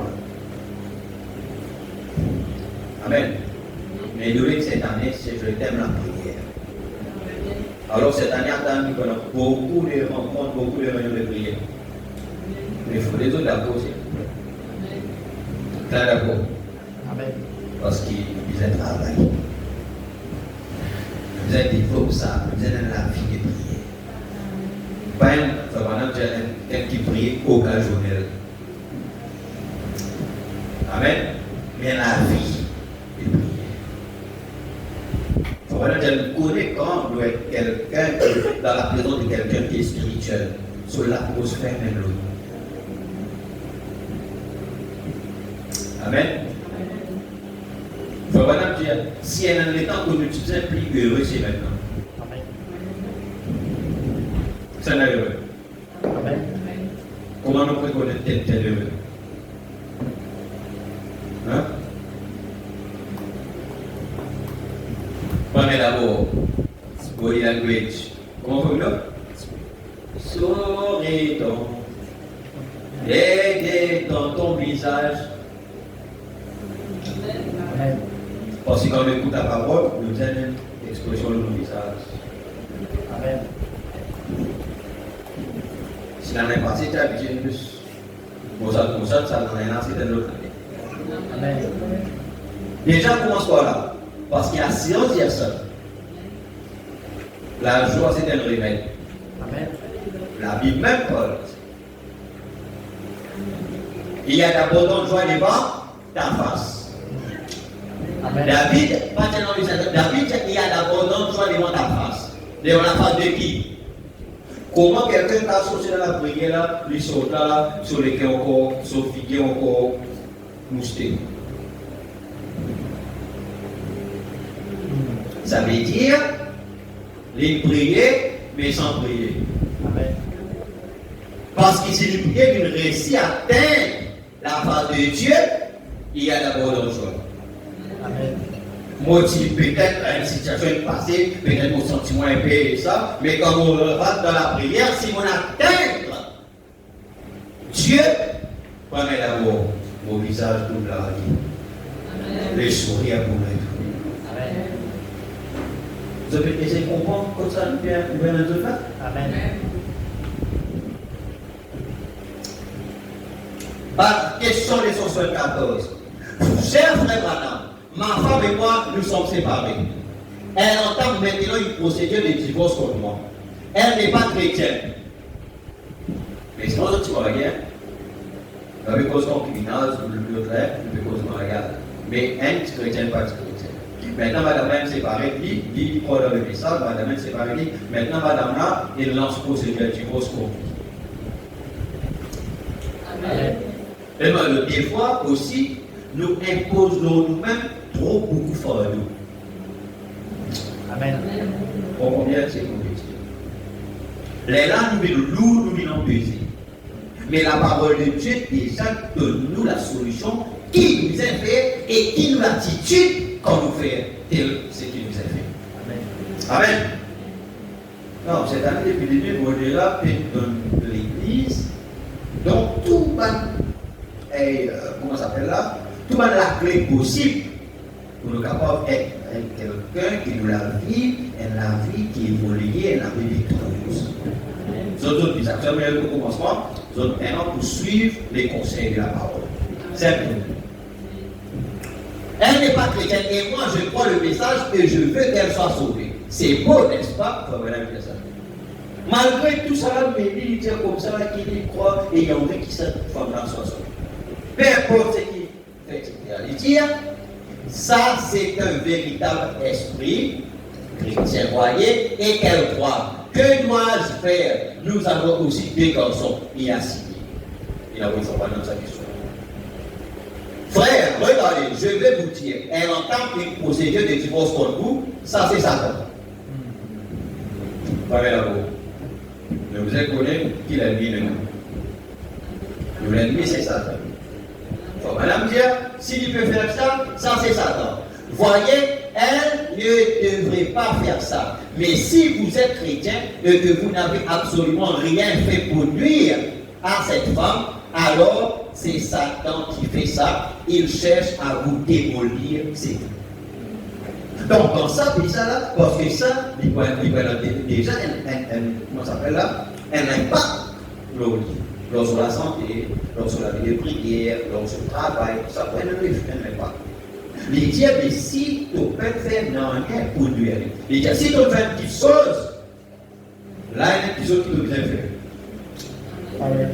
Amen. Mais durant cette année, je t'aime la prière. Alors cette année, attends, nous avons beaucoup de rencontres, beaucoup de réunions de prière. Mais il faut les autres d'accord aussi. T'es d'accord? Amen. Parce qu'ils ont travaillé. Vous êtes des comme ça, vous êtes dans la vie de prière. Pas quelqu'un qui prie occasionnel. Amen. Mais la vie de prière. Je connais quand doit être quelqu'un dans la présence de quelqu'un qui est spirituel, sur l'atmosphère même l'autre. Amen. Il faut vraiment dire, si elle a le temps que nous sommes plus heureux, c'est maintenant. Amen. Ça n'est heureux. Amen. Comment nous pouvons connaître tel heureux? Hein? Prenez d'abord body language. Comment on peut le souris-donc. Et dans ton visage. Amen. Parce que quand on écoute la parole, nous avons une expression de nos visages. Amen. Si l'année passée, tu as habitué plus. Ça n'en est lancé dans l'autre année. Amen. Déjà, commence par là. Parce qu'il y a silence, il y a ça. La joie, c'est un remède. Amen. La Bible même parle. Il y a d'abondante joie devant ta face. Amen. David, pas tellement David, il y a d'abondante joie devant ta face. Devant la face de qui? Comment quelqu'un t'a sorti dans la prière là, lui saute là, sur les cœurs encore, sur les figuiers encore, mousté. Ça veut dire, les prier, mais sans prier. Amen. Parce que si le prier d'une réussit à atteindre la face de Dieu, il y a d'abord de joie. Amen. Motive peut-être à une situation passée, peut-être au sentiment un peu et ça, mais quand on rentre dans la prière, si on atteint Dieu, prenez d'abord vos visages toute la vie. Les sourires pour nous. Amen. Vous avez essayé de comprendre comme ça, nous venons de faire? Amen. Question de 174. Cher frère Branham, ma femme et moi, nous sommes séparés. Elle entame maintenant une procédure de divorce contre moi. Elle n'est pas chrétienne. Mais c'est pas ça que tu vas regarder. Avec cause concubinage, le frère, avec cause mariage. Mais elle, tu chrétienne, pas chrétienne. Maintenant, madame est séparée, il prend le message, madame est séparée, maintenant, madame là, il lance procédure de divorce contre lui. Amen. Et bien, des fois aussi, nous imposons nous-mêmes trop beaucoup fardeau. Amen. Pour combien c'est compliqué. Les là, nous venons lourd, nous venons peser. Mais la parole de Dieu déjà donne nous la solution qui nous a fait et qui nous l'attitude quand nous faisons ce qui nous a fait. Amen. Amen. Non, cette année, depuis le début, on est là, dans l'église. Donc, tout le monde, comment ça s'appelle là? Tout le monde a la clé possible pour nous capables d'être quelqu'un qui nous la vie, la vie qui évolue, la vie victorieuse. Nous autres, nous avons au commencement, nous autres maintenant pour suivre les conseils de la parole. C'est tout. Elle n'est pas chrétienne et moi je crois le message et je veux qu'elle soit sauvée. C'est beau, n'est-ce pas? Malgré tout ça, mais il dit comme ça, qu'il y croit et il y a envie que cette femme-là soit sauvée. Peu importe ce qu'il fait, il dit, ça c'est un véritable esprit chrétien, voyez, et qu'elle croit. Que dois-je faire? Nous avons aussi deux garçons. Il a signé. Il a répondu dans sa question. Frère, regardez, je vais vous dire, elle entame une procédure de divorce contre vous, ça c'est Satan. Frère là-haut. Je vous ai connu qui l'a mis nous. L'ennemi c'est Satan. Il faut madame dire, s'il peut faire ça, ça c'est Satan. Voyez, elle ne devrait pas faire ça. Mais si vous êtes chrétien et que vous n'avez absolument rien fait pour nuire à cette femme, alors c'est Satan qui fait ça. Il cherche à vous démolir, c'est tout. Donc, dans ça, puis ça là, parce que ça, déjà, comment ça s'appelle là? Elle n'aime pas lorsque la santé, lorsque la vie de prière, lorsque le travail, tout ça, elle n'aime pas. Il dit, mais si tu peux faire rien pour lui, il dit, si tu fais une petite chose, là, il y a une petite chose qui peut bien faire. Amen.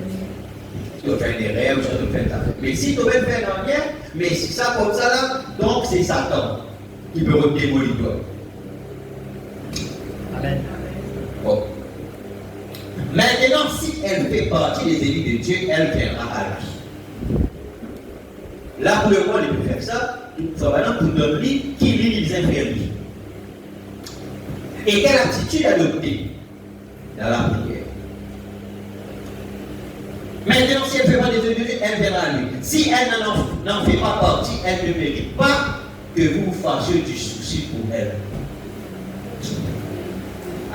Tu peux faire des rêves, tu peux faire ta fête. Mais si tu veux faire rien, mais si ça comme ça là, donc c'est Satan qui peut te démolir toi. Amen. Bon. Maintenant, si elle fait partie des élus de Dieu, elle viendra à lui. Là, pour le moment, il peut faire ça. Il faut maintenant pour donner qui lit les infirmiers. Et quelle attitude adopter dans la prière? Maintenant, si elle ne fait pas des œuvres de Dieu, elle viendra à lui. Si elle n'en fait pas partie, elle ne mérite pas que vous fassiez du souci pour elle.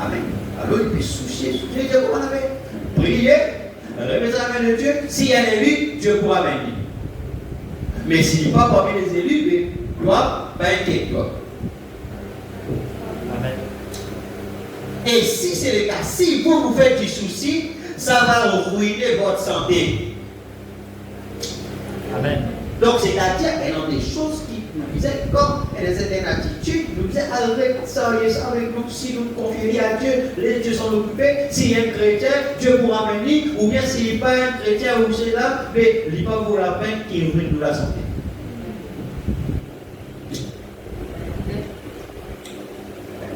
Amen. Alors, il peut soucier. Je dis, vous avez prié, remettez la main de Dieu. Si elle est élue, Dieu pourra bénir. Mais s'il n'est pas parmi les élus, toi, ben inquiète-toi. Amen. Et si c'est le cas, si vous faites du souci, ça va ruiner votre santé. Amen. Donc, c'est-à-dire qu'elle a des choses qui nous disaient, comme elle a une attitude, nous disaient, avec ça, avec nous, si nous nous confions à Dieu, les dieux sont occupés. S'il y a un chrétien, Dieu pourra bénir, ou bien s'il n'est pas un chrétien ou c'est là, mais il va vaut la peine qu'il ruine nous la santé.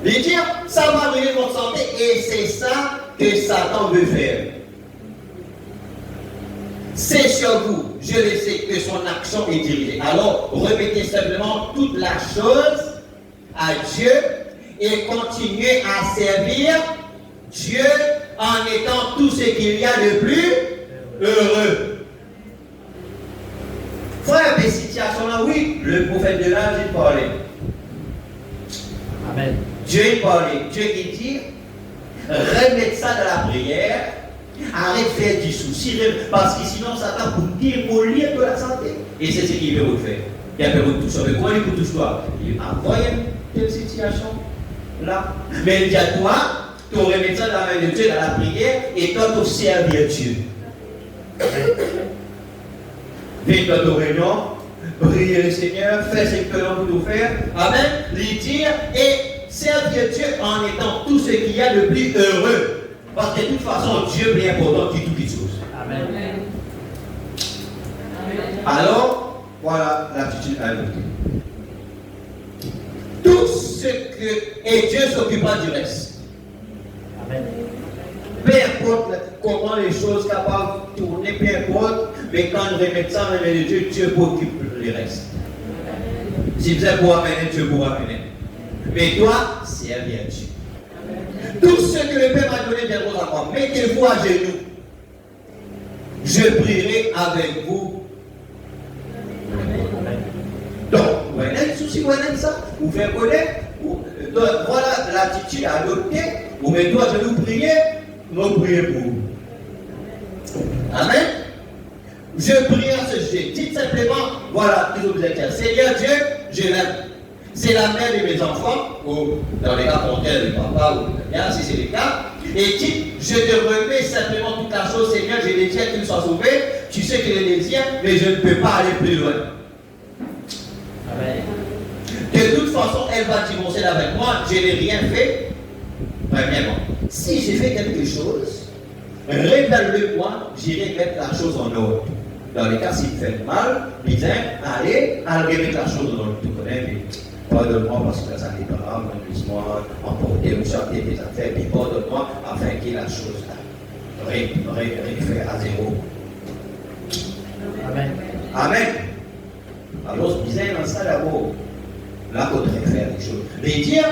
Il dit, ça va ruiner votre santé, et c'est ça que Satan veut faire. C'est sur vous, je le sais, que son action est dirigée. Alors, remettez simplement toute la chose à Dieu et continuez à servir Dieu en étant tout ce qu'il y a de plus heureux. Frère, des situations-là, oui, le prophète de l'âge, il parlait. Amen. Dieu il parlait. Dieu il dit, remettre ça dans la prière. Arrête de faire du souci, parce que sinon Satan peut démolir de la santé. Et c'est ce qu'il veut vous faire. Il a fait vous toucher. Mais quoi il vous touche toi? Il envoie une telle situation là. Mais il dit à toi, tu remets ça dans la main de Dieu, dans la prière, et toi tu servir Dieu. Viens dans nos réunions, prier le Seigneur, fais ce que l'on peut faire. Amen. Lui dire et servir Dieu en étant tout ce qu'il y a de plus heureux. Parce que de toute façon, Dieu est plus important que toutes les choses. Amen. Alors, voilà l'attitude à adopter. Tout ce que... Et Dieu s'occupera du reste. Amen. Peu importe comment les choses capables de tourner, peu importe, mais quand on remet ça dans les mains de Dieu, Dieu occupe le reste. Si vous êtes pour amener, Dieu pourra amener. Mais toi, servir Dieu. Tout ce que le Père m'a donné viendra à moi. Mettez-vous à genoux. Je prierai avec vous. Donc, vous avez un souci, vous avez ça, vous faites connaître. Voilà l'attitude à adopter. Vous mettez à genoux, prier, nous prions pour vous. Amen. Je prie à ce sujet. Dites simplement, voilà, tout vous êtes Seigneur Dieu, je l'aime. c'est la mère de mes enfants, ou dans les cas contraires, le papa ou le bien, si c'est le cas, et dit, je te remets simplement toute la chose, Seigneur, je désire qu'il soit sauvé, tu sais qu'il est désir, mais je ne peux pas aller plus loin. Amen. De toute façon, elle va divorcer avec moi, je n'ai rien fait. Premièrement, si j'ai fait quelque chose, révèle-le-moi, j'irai mettre la chose en ordre. Dans les cas, s'il fait mal, disons, allez, remettre la chose en ordre. Tu connais, mais pardonne-moi parce que ça n'est pas grave, laisse-moi emporter ou sortir des affaires, puis pardonne-moi afin qu'il y ait la chose là. Réfère à zéro. Amen. Amen. Alors, je disais dans ça d'abord, là, on devrait faire les choses. Mais dire,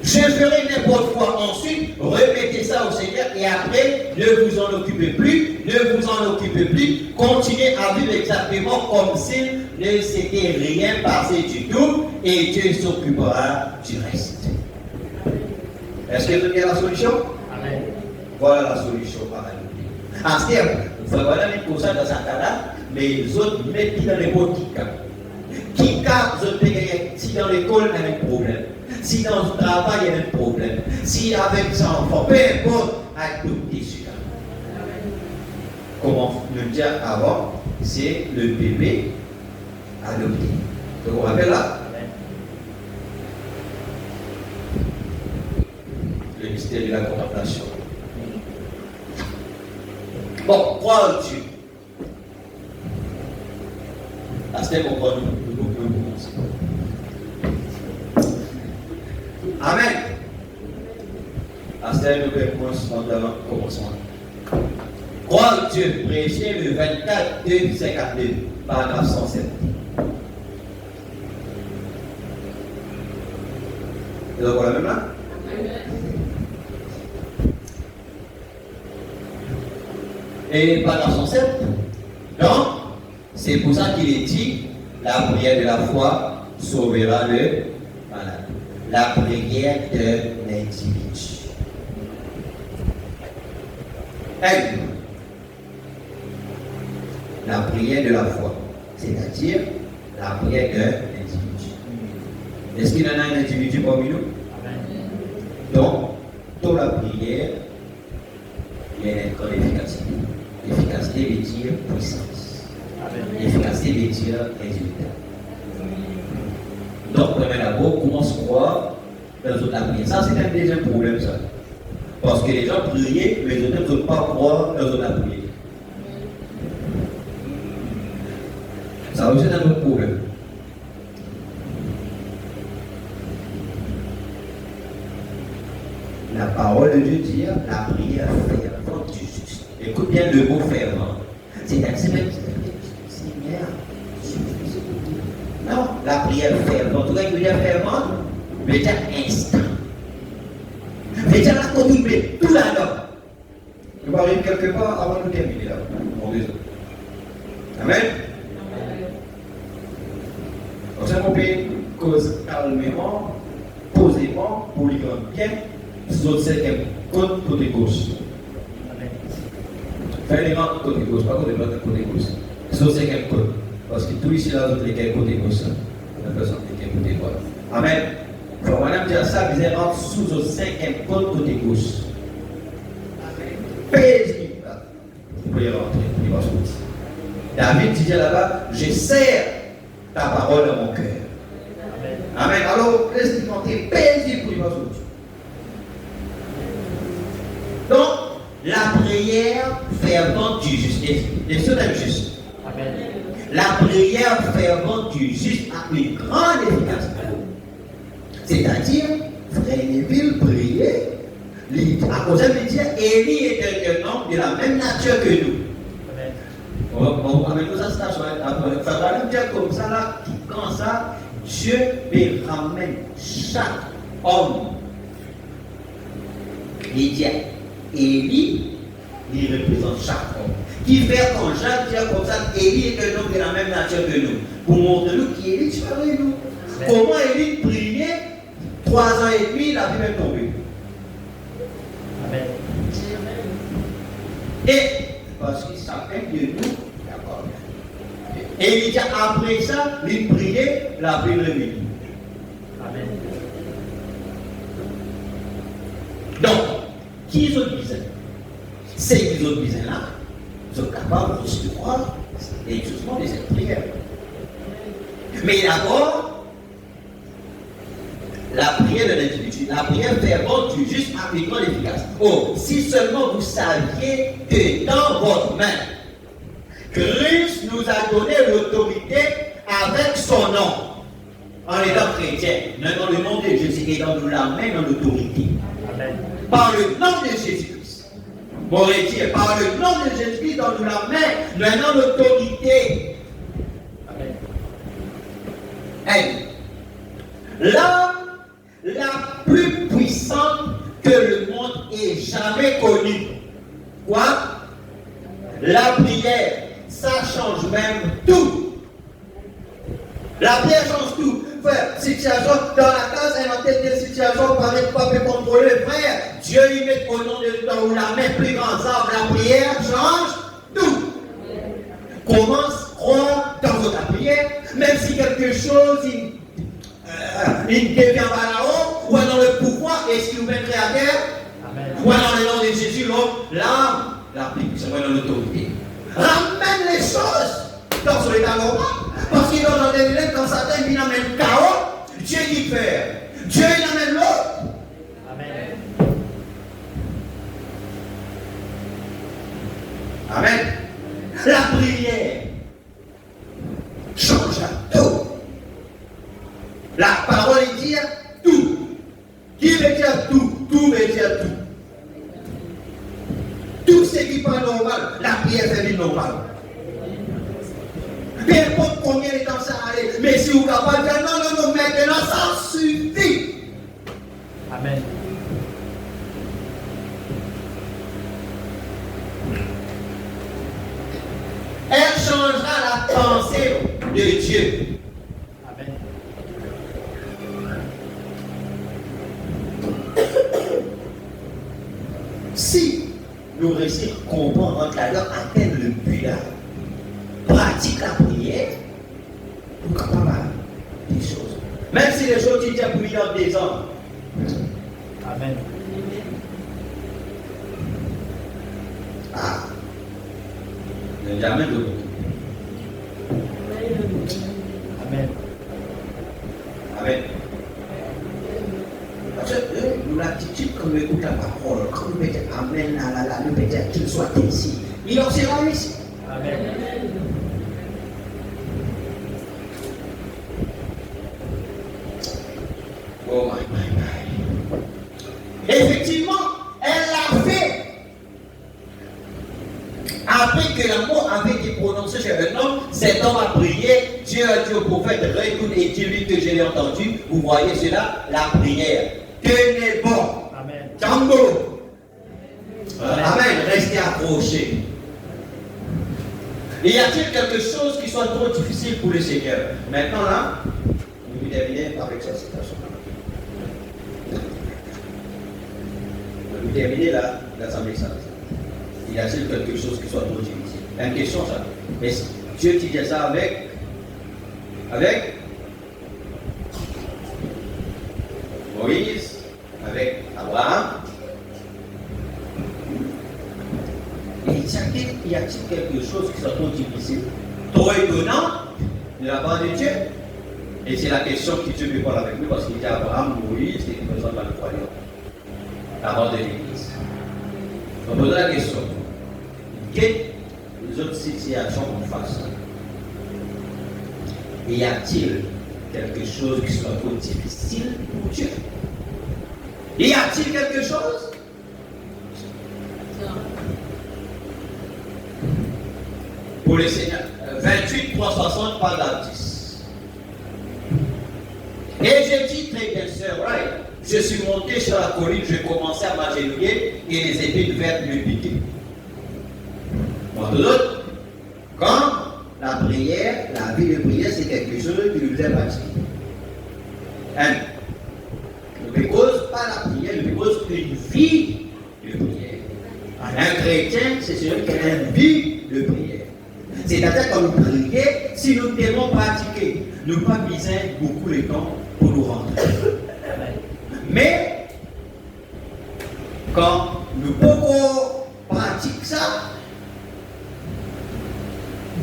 je ferai n'importe quoi. Ensuite, remettez ça au Seigneur et après, ne vous en occupez plus, ne vous en occupez plus. Continuez à vivre exactement comme s'il ne s'était rien passé du tout et Dieu s'occupera du reste. Est-ce que vous avez la solution? Amen. Voilà la solution par exemple. En ce terme, voilà les causes dans sa cas-là, mais les autres mettent dans les boutiques. Qui capte, si dans l'école, il y a un problème. Si dans le travail, il y a un problème. Si avec ses enfants, peu importe, adopter celui-là. Comment le dire avant, c'est le bébé adopté. Donc on rappelle là? Le mystère de la contemplation. Bon, croire en Dieu. À ce moment-là, nous pouvons commencer. Amen. À ce moment-là, nous commençons. Croire en Dieu, prêcher le 24 2 52, paragraphe 107. Et donc, voilà même là? Et paragraphe 107. Donc, c'est pour ça qu'il est dit, la prière de la foi sauvera le malade. La prière d'un individu. La prière de la foi, c'est-à-dire la prière d'un individu. Est-ce qu'il y en a un individu parmi nous? Donc, toute la prière, il y a une grande efficacité. L'efficacité veut dire puissance. L'efficacité veut dire résultat. Donc, d'abord, comment se croire dans la prière? Ça, c'est un deuxième problème, ça. Parce que les gens priaient, mais les autres ne veulent pas croire dans la prière. Ça aussi, c'est un autre problème. La parole de Dieu dit la prière fervente du juste. Écoute bien le mot fervent. C'est-à-dire, Seigneur, non, la prière fervente. En tout cas, il veut dire fervente, veut dire instant. Veut dire la contempler tout là-dedans. Nous arrivons quelque part avant de terminer là. Mon Dieu. Amen. Donc, ça nous fait cause calmement, posément, pour lui rendre bien. Sur le cinquième côté gauche. Faire les rangs côté gauche, pas côté droite, côté gauche. Sur le cinquième côté. Parce que tout ici, là, vous êtes côté gauche. La personne qui est côté droite. Amen. Donc, madame dit ça, vous êtes rentré sous le cinquième côté gauche. Pèse-lui. Vous pouvez rentrer, il va sortir. David disait là-bas, je serre ta parole dans mon cœur. Amen. Alors, laisse-lui monter, pèse-lui pour il va sortir. Donc, la prière fervente du juste, et ce n'est juste. Amen. La prière fervente du juste a une grande efficacité. C'est-à-dire, Frère Neville priait, à cause de dire, Élie était un homme de la même nature que nous. On va mettre ça à station. Ça va nous dire comme ça, là, quand ça, Dieu me ramène chaque homme. Il dit, Élie, il représente chaque homme. Qui fait quand Jacques dit comme ça, Élie est un homme de la même nature que nous. Pour montrer nous qui Élie, tu parles nous. Comment Élie priait 3 ans et demi, la vie est tombée. Amen. Et parce que chacun de nous, d'accord, Et il dit après ça, il priait la prière réveillée. Amen. Donc, qui ils ont besoin? C'est qu'ils ont besoin là, ils sont capables de recevoir l'exaucement de cette prière. Mais d'abord, la prière de l'individu, la prière fervente du juste appliquement efficace. Oh, si seulement vous saviez que dans votre main, Christ nous a donné l'autorité avec son nom, en étant chrétien, dans le nom de Jésus, et dans la main, dans l'autorité. Amen. Par le nom de Jésus-Christ. Mon dit, par le nom de Jésus-Christ, dans la main, maintenant l'autorité. Amen. Hey. L'âme la plus puissante que le monde ait jamais connue. Quoi? La prière, ça change même tout. La prière change tout. Frère, situation dans la case, elle a telle situation, paraît pas peut contrôler. Frère, Dieu lui met au nom de dans la main plus grand arbre. La prière change tout. Commence, croire dans votre prière, même si quelque chose il devient par là-haut, ou dans le pouvoir, est-ce qu'il vous mettrait à terre? Amen. Ou dans le nom de Jésus, l'âme, l'applique, c'est moi dans l'autorité. Ramène les choses dans son état normal. Parce qu'il dans des minutes, quand Satan vient amène chaos, Dieu dit faire. Dieu il amène l'autre. Amen. Amen. La prière change tout. La parole dit tout. Qui veut dire tout? Tout veut dire tout. Tout ce qui n'est pas normal, la prière fait normal. Peu importe combien de temps ça allait, mais si vous êtes capable de dire non, maintenant ça suffit. Amen. Elle changera la pensée de Dieu. Amen. Si nous réussissons à comprendre entre la leur atteindre le but là, pratique la prière, nous sommes capables des choses. Même si les choses étaient brillantes des hommes. Amen. Ah. Ne jamais de Amen. Amen. Parce que nous l'attitude quand nous écoutons la parole, quand nous mettons Amen, nous mettons qu'il soit ici. Il en sera ici. Amen. Oh my. Effectivement, elle l'a fait. Après que le mot avait été prononcé chez un homme, cet homme a prié. Dieu a dit au prophète, retourne et dis-lui que je l'ai entendu. Vous voyez cela, la prière. Tenez bon. Amen. Tambo. Amen. Restez accrochés. Et y a-t-il quelque chose qui soit trop difficile pour le Seigneur? Maintenant là, nous terminons avec cette citation. Nous terminons là, l'Assemblée sainte. Y a-t-il quelque chose qui soit trop difficile? Une question ça. Mais Dieu disait ça avec Moïse, avec Abraham. Et y a-t-il quelque chose qui soit trop difficile, trop étonnant de la part de Dieu? Et c'est la question que Dieu me parle avec nous parce qu'il dit à Abraham, Moïse, et il présente dans le royaume, avant de l'Église. On pose la question. Quelles autres situations qu'on fasse? Y a-t-il quelque chose qui soit trop difficile pour Dieu? Y a-t-il quelque chose? Pour le Seigneur. 28, 360, paragraphe 10. Et j'ai dit, très bien sûr, right, je suis monté sur la colline, je commençais à m'agenouiller et les épines vertes me piquaient. Moi, de l'autre, quand la prière, la vie de prière, c'est quelque chose qui nous est bâti. Hein? Ne cause pas la prière, ne cause une vie de prière. Un chrétien, c'est celui qui a une vie de prière. C'est-à-dire quand nous prions, si nous devons pratiquer, nous ne pas miser beaucoup le temps pour nous rentrer. Mais quand nous pouvons pratiquer ça,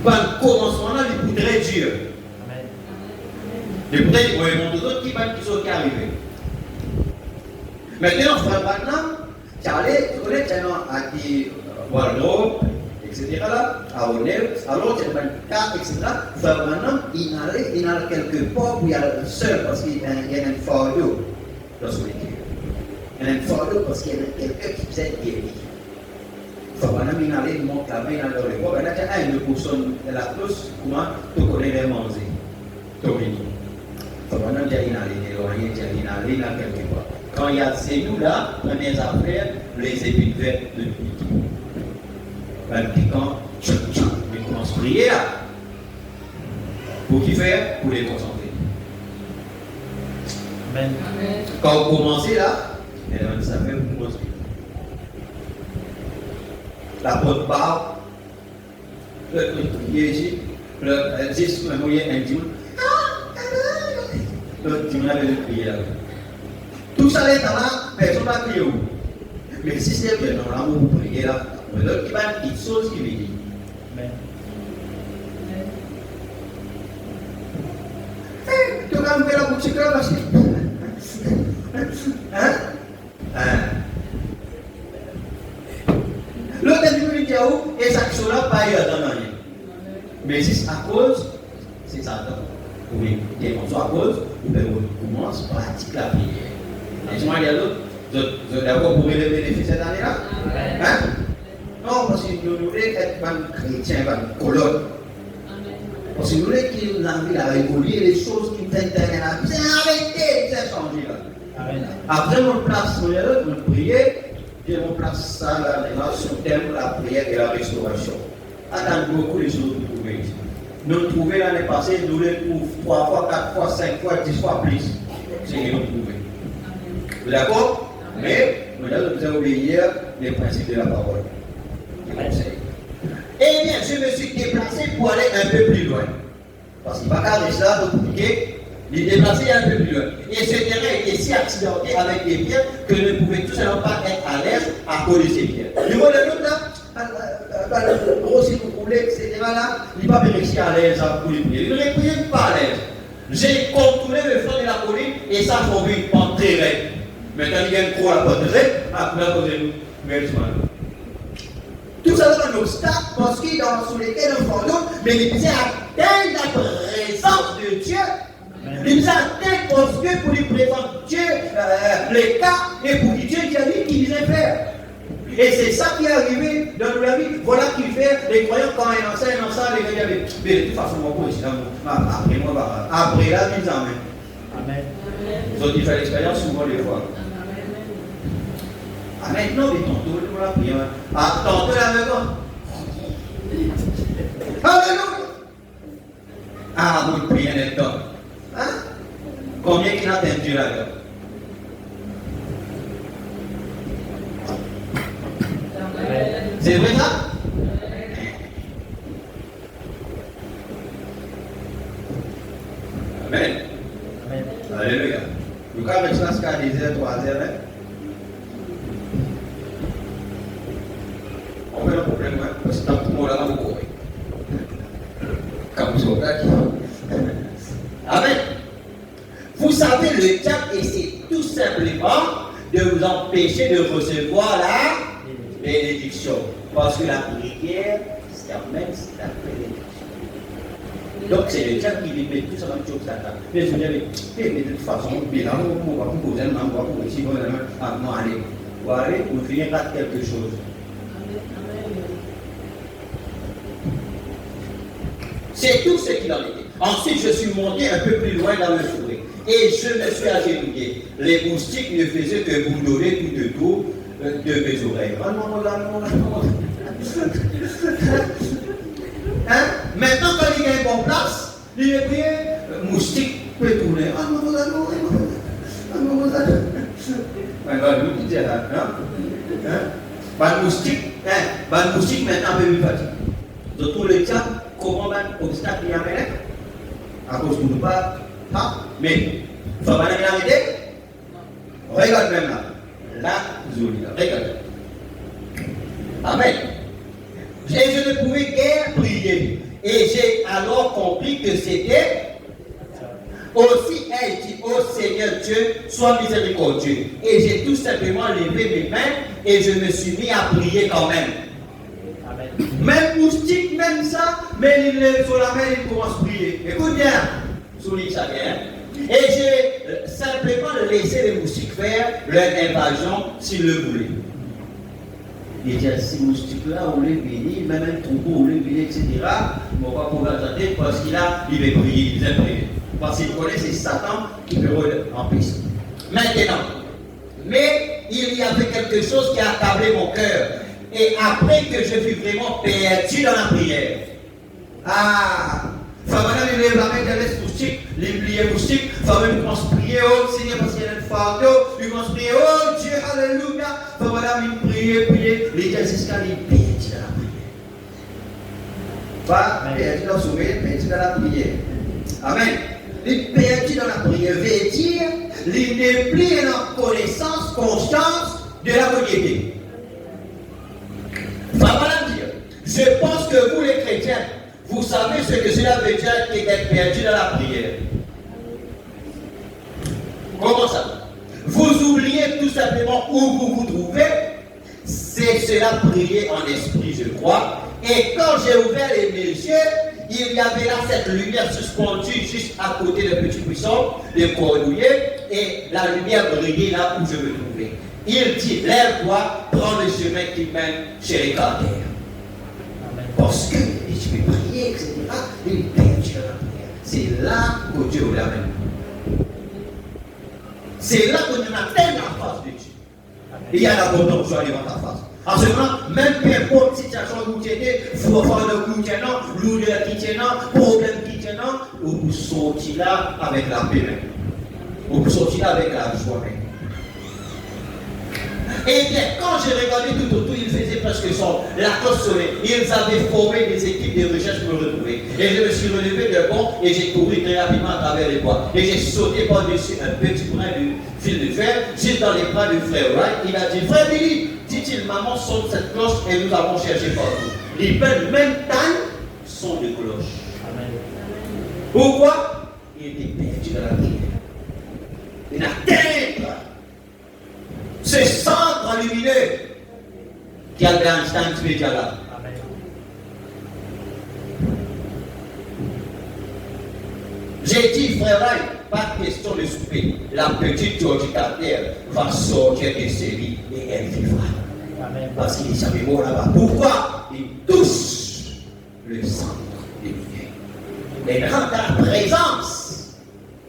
quand le commencement là, il pourrait Dieu. Il pourrait dire, oui, d'autres qui sont arrivés. Maintenant, frère Branham, tu connais, tu as dit wardrobe, etc. là, à honneur, alors tu as un cas, etc. Frère Branham, il allait quelque part où il y a le seul, parce qu'il y a un fardeau dans son équipe. Il y a un fardeau parce qu'il y a quelqu'un qui faisait guérir. Frère Branham, il allait monter la main dans le corps, il y a une personne de la cloche, comment tu connais les manger. Tomini. Frère Branham, il allait éloigner, il allait quelque part. Quand il y a ces nous-là, premières affaires, les épines vertes de piquer. Le piquant, il commence à prier là. Pour qui faire? Pour les concentrer. Amen. Quand vous commencez là, ça fait pour commencer. La porte barre, le prier, le 10 moyen intime. Le dimanche avec le prier là. Tout ça est là, personne n'a crié. Mais si c'est bien dans l'amour pour prier là, l'autre qui va dire une chose qui veut dire. Amen. Tu vas me faire la boutique là parce que. L'autre est dit où et ça qui sont là, pas y a rien. Mais si c'est à cause, c'est ça. Oui, soit à cause, on commence à pratiquer la prière. Et je m'en dis à l'autre, vous êtes d'accord pour relever les bénéfices cette année-là? Hein? Non, parce que nous voulons être chrétiens, colonnes. Parce que nous voulons qu'il nous envie à évoluer les choses qui nous intéressent à la vie. C'est arrêté, c'est changé là. Après, mon place, mon prier, j'ai mon place ça là, sur le thème la prière et la restauration. Attends beaucoup les choses pour trouver ici. Nous trouvons l'année passée, nous les trouvons 3 fois, 4 fois, 5 fois, 10 fois plus. C'est ce que nous trouvons. D'accord? Mais nous devons obéir les principes de la parole. Eh bien, je me suis déplacé pour aller un peu plus loin. Parce qu'il ne va pas rester là pour compliquer. Il est déplacé un peu plus loin. Et ce terrain était si accidenté avec des pierres que je ne pouvais tout simplement pas être à l'aise à cause de ces pierres. Du moins, le là, si vous voulez, etc. là, il n'a pas réussi à l'aise à couler. Il ne réussit pas à l'aise. J'ai contourné le fond de la colline et ça a formé une pente très raide. Maintenant, il y a une croix à la pente raide, après la cause de tout ça est un obstacle parce qu'il est sur lesquels on fantôme, mais il vient atteindre la présence de Dieu. Il vient atteindre parce que pour lui présenter Dieu les cas et pour que Dieu a dit qu'il vient faire. Et c'est ça qui est arrivé dans la vie. Voilà qu'il fait les croyants quand ils enseignent, les gars disent mais de toute façon, moi, après moi, après la mise en main. Amen. Ils ont dit faire l'expérience souvent des fois. Ah, maintenant, mais tantôt, nous la prière. Ah, tantôt la maison. Alléluia. Ah, vous priez là-dedans. Hein? Combien qu'il a tendu là-dedans? C'est vrai ça? Amen. Amen. Alléluia. Nous avons une chance qu'à 10h, 3h. On fait le problème, parce que tant que moi là, on courir. Comme vous Amen. Vous savez, le diable essaie tout simplement de vous empêcher de recevoir la bénédiction. Parce que la prière, c'est même la bénédiction. Donc c'est le diable qui lui met tout ça dans le job Satan. Mais je me dis, mais de toute façon, bilan, on va vous poser un endroit pour ici, on va aller, pour finir par quelque chose. C'est tout ce qu'il en était. Ensuite, je suis monté un peu plus loin dans le forêt. Et je me suis agenouillé. Les moustiques ne faisaient que bourdonner tout autour de mes oreilles. Oh non, hein? Maintenant, quand il y a une bonne place, il est prié, moustique peut tourner. Ah non, moustique maintenant peut lui fatiguer. De tout le temps, comment un obstacle y a mené? À cause de nous pas. Mais, il faut pas l'arrêter. Regarde même là. Là, Zoli, regarde. Amen. Et je ne pouvais guère prier. Et j'ai alors compris que c'était aussi elle dit, ô Seigneur Dieu, sois miséricordieux. Et j'ai tout simplement levé mes mains et je me suis mis à prier quand même. Amen. Même moustique, même ça, mais il lève sur la main et il commence à prier. Écoute bien, souligne ça bien. Et j'ai simplement laissé les moustiques faire leur invasion s'ils le voulaient. Il dit, ces moustiques-là, on les bénit, même un troupeau, on les bénit, etc. On va pouvoir attendre parce qu'il va prier, il va prier. Parce qu'il connaît, c'est Satan qui peut empêcher. Maintenant, mais il y avait quelque chose qui a accablé mon cœur. Et après que je fus vraiment perdu dans la prière, Famana lui lève la main, il laisse moustique, il plie moustique, Famana lui commence à prier, oh Seigneur, parce qu'il y a un fardeau, il commence à prier, oh Dieu, alléluia, Famana lui prier, les gens jusqu'à les perdu dans la prière. Pas perdu dans le sommeil, perdu dans la prière. Amen. Il perdu dans la prière, veut dire, il n'est plus en connaissance, conscience de la vérité. Famana dire, je pense que vous les chrétiens, vous savez ce que cela veut dire qu'être perdu dans la prière. Comment ça? Vous oubliez tout simplement où vous vous trouvez. C'est cela prier en esprit, je crois. Et quand j'ai ouvert les yeux, il y avait là cette lumière suspendue juste à côté de petit buisson, de cordouiller, et la lumière brillait là où je me trouvais. Il dit, lève-toi, prends le chemin qui mène chez les caractères. Parce que je vais prier, etc. Il est perdu dans la prière. C'est là que Dieu l'amène. C'est là que nous atteignons la face de Dieu. Il y a l'abondance devant ta face. En ce moment, même peu importe situation où tu es, froid de coup tenant, lourdeur qui tenant, problème qui tenant, vous sortir là avec la paix. Vous sortir là avec la joie. Et bien, quand j'ai regardé tout autour, ils faisaient presque son, la cloche sonnait. Ils avaient formé des équipes de recherche pour me retrouver. Et je me suis relevé de bon et j'ai couru très rapidement à travers les bois. Et j'ai sauté par-dessus un petit brin de fil de fer, juste dans les bras du frère Wright. Il a dit, frère Billy, dit-il, maman sonne cette cloche et nous avons cherché partout. Les belles mêmes tailles sont des cloches. Amen. Pourquoi? Il était perdu dans la prière. Il a atteint ce centre lumineux qui a l'instant spirituel là. J'ai dit, frère Ray, pas de question de souper. La petite Georgie Carter va sortir de ses lits et elle vivra. Amen. Parce qu'il est jamais mort là-bas. Pourquoi? Il touche le centre lumineux. Il rentre dans la présence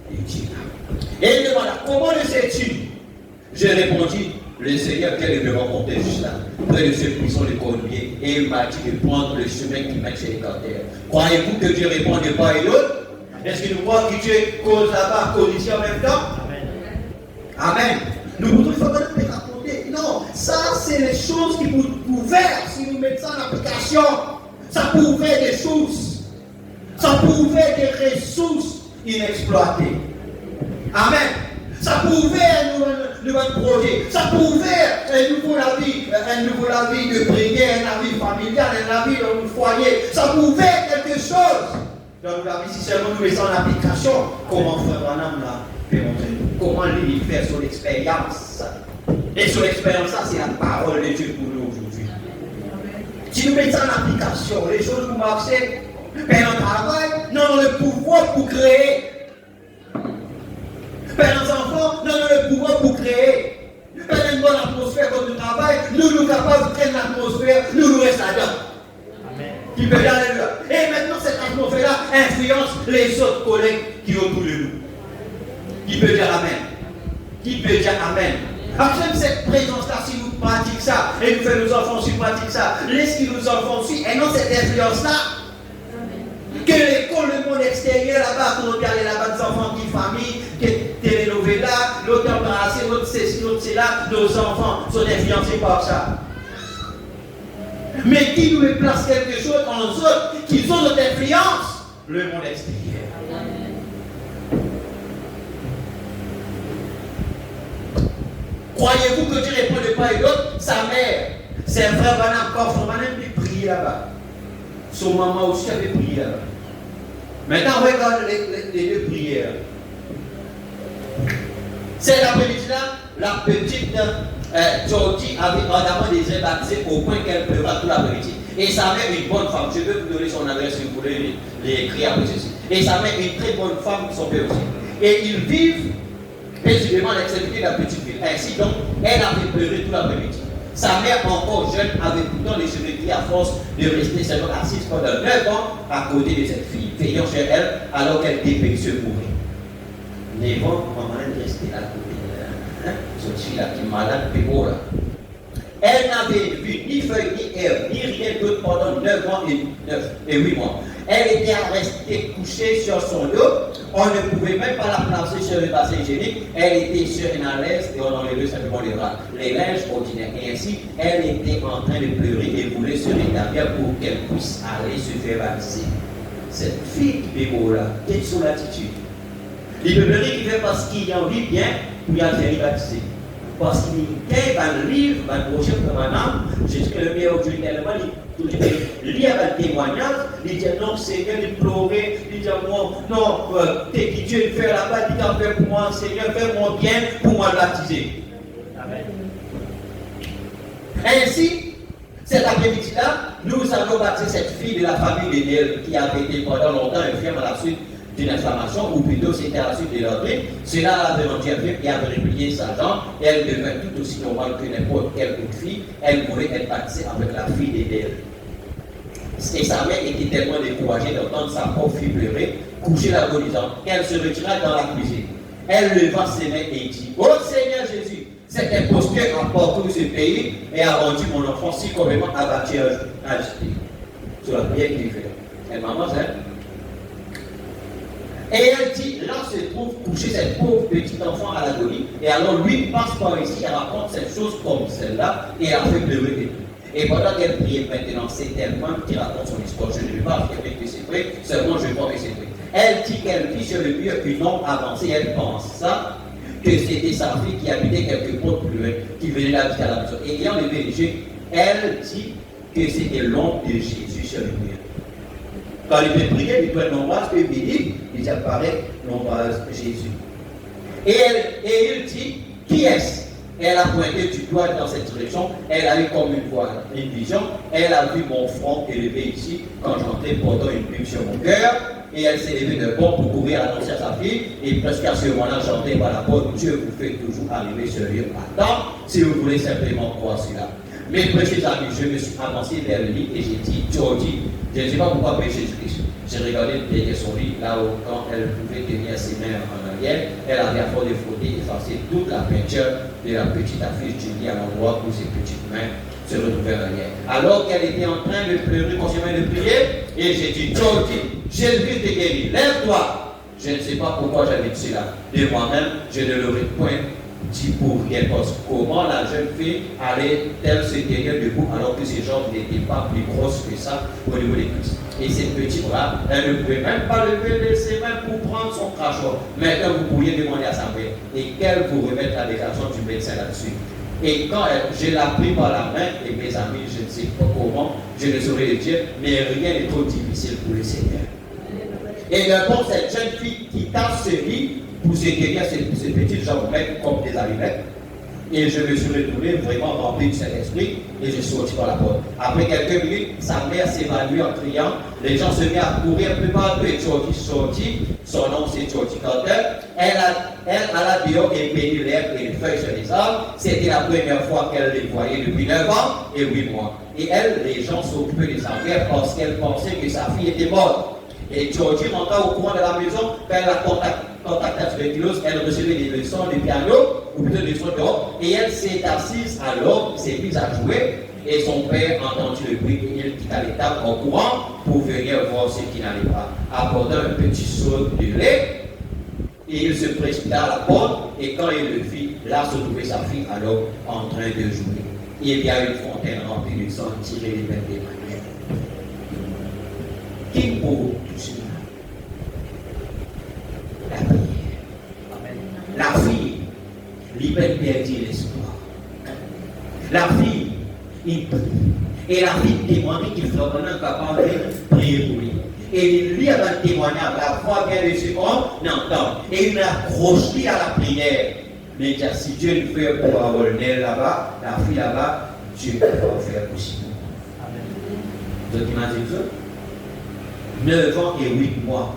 de Dieu. Et il demande, comment le sais-tu? J'ai répondu, le Seigneur vient de me rencontrer juste là, près de ce buisson de collier, et il m'a dit de prendre le chemin qui mène chez les carters. Croyez-vous que Dieu répond de part et d'autre? Est-ce que nous croyons que Dieu cause là-bas, cause ici en même temps? Amen. Amen. Nous voudrions faire de raconter. Non, ça c'est les choses qui pouvaient, si nous mettons ça en application, ça pouvait des choses, ça pouvait des ressources inexploitées. Amen. Ça pouvait un nouveau projet, ça pouvait un nouveau vie de prière, un vie familial, un vie dans le foyer, ça pouvait quelque chose dans la vie si seulement nous mettons en application. Comment frère Branham l'a fait montrer, comment lui faire son expérience. Et son expérience, ça c'est la parole de Dieu pour nous aujourd'hui. Si nous mettons en application les choses pour marcher, mais on travaille, nous avons le pouvoir pour créer. Père, nos enfants, nous avons le pouvoir pour créer. Père, une bonne atmosphère quand nous travaillons, nous sommes capables de créer une atmosphère, nous restons là-dedans. Amen. Qui peut dire alléluia. Et maintenant, cette atmosphère-là influence les autres collègues qui ont autour de nous. Qui peut dire Amen. Qui peut dire Amen. Après cette présence-là, si nous pratiquons ça, et nous faisons nos enfants aussi pratiquer ça, laisse nos enfants aussi, et non cette influence-là, que l'école, le monde extérieur là-bas, qu'on regarde là-bas des enfants qui famille, que télénovela, l'autre embarrassé, l'autre ceci, l'autre cela, nos enfants sont influencés par ça. Mais qui nous place quelque chose en eux qu'ils ont notre influence le monde extérieur. Croyez-vous que Dieu répond de part et d'autre? Sa mère, ses frères vont encore, son maman avait prié là-bas. Son maman aussi avait prié là-bas. Maintenant, regarde les deux prières. Cet après-midi-là, la petite Georgie avait ardemment désiré baptiser au point qu'elle pleura tout l'après-midi. Et sa mère, une bonne femme, je vais vous donner son adresse si vous voulez l'écrire après ceci. Et sa mère, une très bonne femme, son père aussi. Et ils vivent paisiblement à l'extrémité de la petite ville. Ainsi donc, elle avait pleuré tout l'après-midi. Sa mère, encore jeune, avait pourtant les cheveux gris à force de rester seulement assise pendant 9 ans à côté de cette fille, veillant chez elle alors qu'elle dépeignait se mourir. 9 ans, maman est restée à côté d'elle. Cette fille-là qui est malade, puis là. Elle n'avait vu ni feuille, ni herbe, ni rien d'autre pendant 9 ans et 8 mois. Elle était restée couchée sur son dos. On ne pouvait même pas la placer sur le bassin hygiénique. Elle était sur une alaise et on enlevait simplement les linges ordinaires. Et ainsi, elle était en train de pleurer et voulait se rétablir pour qu'elle puisse aller se faire baptiser. Cette fille qui est là, quelle est son attitude? Il peut pleurer qui fait parce qu'il en vit bien pour y aller baptiser. Parce qu'il va le livre, va le prochain permanent, jusqu'à le meilleur Dieu tellement, il lit un témoignage, il dit non, Seigneur, il pleurait, il dit non, t'es qui Dieu fait là-bas, il t'en fait pour moi, Seigneur, fais-moi bien pour moi baptiser. Amen. Ainsi, cet après-midi-là, nous allons baptiser cette fille de la famille de Néel qui avait été pendant longtemps infirme à la suite d'une inflammation, ou plutôt c'était à la suite de l'entrée. Cela avait rendu infirme et avait replié sa jambe, et elle devint tout aussi normale que n'importe quelle autre fille. Elle voulait être baptisée avec la fille d'Édel. Et sa mère était tellement découragée d'entendre sa pauvre fille pleurer, coucher l'agonisant, qu'elle se retira dans la cuisine. Elle leva ses mains et dit: oh Seigneur Jésus, cet imposteur a parcouru ce pays et a rendu mon enfant si complètement abattu à agité. Sur la prière qu'il fait. Elle maman, c'est. Et elle dit, là se trouve couché cette pauvre petite enfant à l'agonie. Et alors lui passe par ici et raconte cette chose comme celle-là et a fait pleurer et tout. Et pendant qu'elle priait maintenant, c'est tellement qu'il raconte son histoire. Je ne vais pas affirmer que c'est vrai, seulement je crois que c'est vrai. Elle dit qu'elle vit sur le mur une ombre avancée. Elle pensa que c'était sa fille qui habitait quelque part plus loin, qui venait d'habiter à la maison. Et ayant levé les yeux, elle dit que c'était l'ombre de Jésus sur le mur. Quand il fait prier, il prend l'ombrage, puis il dit, il apparaît l'ombrage de Jésus. Et il dit, qui est-ce? Elle a pointé du doigt dans cette direction, elle a eu comme une vision, elle a vu mon front élevé ici, quand j'entrais portant une plume sur mon cœur, et elle s'est levée de bord pour courir annoncer à sa fille, et presque à ce moment-là, j'entrais par la porte, Dieu vous fait toujours arriver sur lieu à temps, si vous voulez simplement croire cela. Mes précieux amis, je me suis avancé vers le lit et j'ai dit, Georgie, je ne sais pas pourquoi prêcher Jésus-Christ. J'ai regardé derrière son lit, là où quand elle pouvait tenir ses mains en arrière, elle avait à force de frotter et effacer toute la peinture de la petite affiche du lit à l'endroit où ses petites mains se retrouvaient en arrière. Alors qu'elle était en train de pleurer, consciemment de prier, et j'ai dit, Georgie, Jésus t'est guéri, lève-toi. Je ne sais pas pourquoi j'avais dit cela. De moi-même, je ne l'aurais point dit pour rien, parce que comment la jeune fille allait-elle se tenir debout alors que ses jambes n'étaient pas plus grosses que ça au niveau des cuisses. Et cette petite bras, elle ne pouvait même pas lever ses mains pour prendre son crachoir. Maintenant, vous pourriez demander à sa mère et qu'elle vous remette la déclaration du médecin là-dessus. Et quand je l'ai pris par la main, et mes amis, je ne sais pas comment, je ne saurais le dire, mais rien n'est trop difficile pour le Seigneur. Et d'abord, cette jeune fille qui tape ce lit, pour se tenir ces petites jambes comme des allumettes. Et je me suis retrouvé vraiment rempli de cet esprit et je suis sorti par la porte. Après quelques minutes, sa mère s'évanouit en criant. Les gens se mettent à courir un peu partout et Georgie sortit. Son nom c'est Georgie Carter. Elle alla dehors et peignit l'herbe et les feuilles sur les arbres. C'était la première fois qu'elle les voyait depuis 9 ans et 8 mois. Et elle, les gens s'occupaient des affaires parce qu'elle pensait que sa fille était morte. Et Georgie rentra au courant de la maison, quand elle a contacté la tuberculose, elle recevait des leçons de piano, ou plutôt des leçons dehors, et elle s'est assise alors, s'est mise à jouer, et son père entendit le bruit, et il quitta l'étable en courant pour venir voir ce qui n'allait pas, apportant un petit seau de lait, et il se précipita à la porte, et quand il le fit, là se trouvait sa fille alors en train de jouer. Il y a une fontaine remplie de sang tiré des mains des manières. qui pour vous tous. La prière. La fille, il peut perdre l'espoir. La fille, il prie. Et la fille témoigne qu'il soit vraiment capable de prier pour lui. Et il lit avant le témoignage, la foi vient de ce qu'on entend. Et il accroche à la prière. Mais si Dieu le fait pour avoir le nez là-bas, la fille là-bas, Dieu va faire possible. Vous imaginez ça? 9 ans et 8 mois,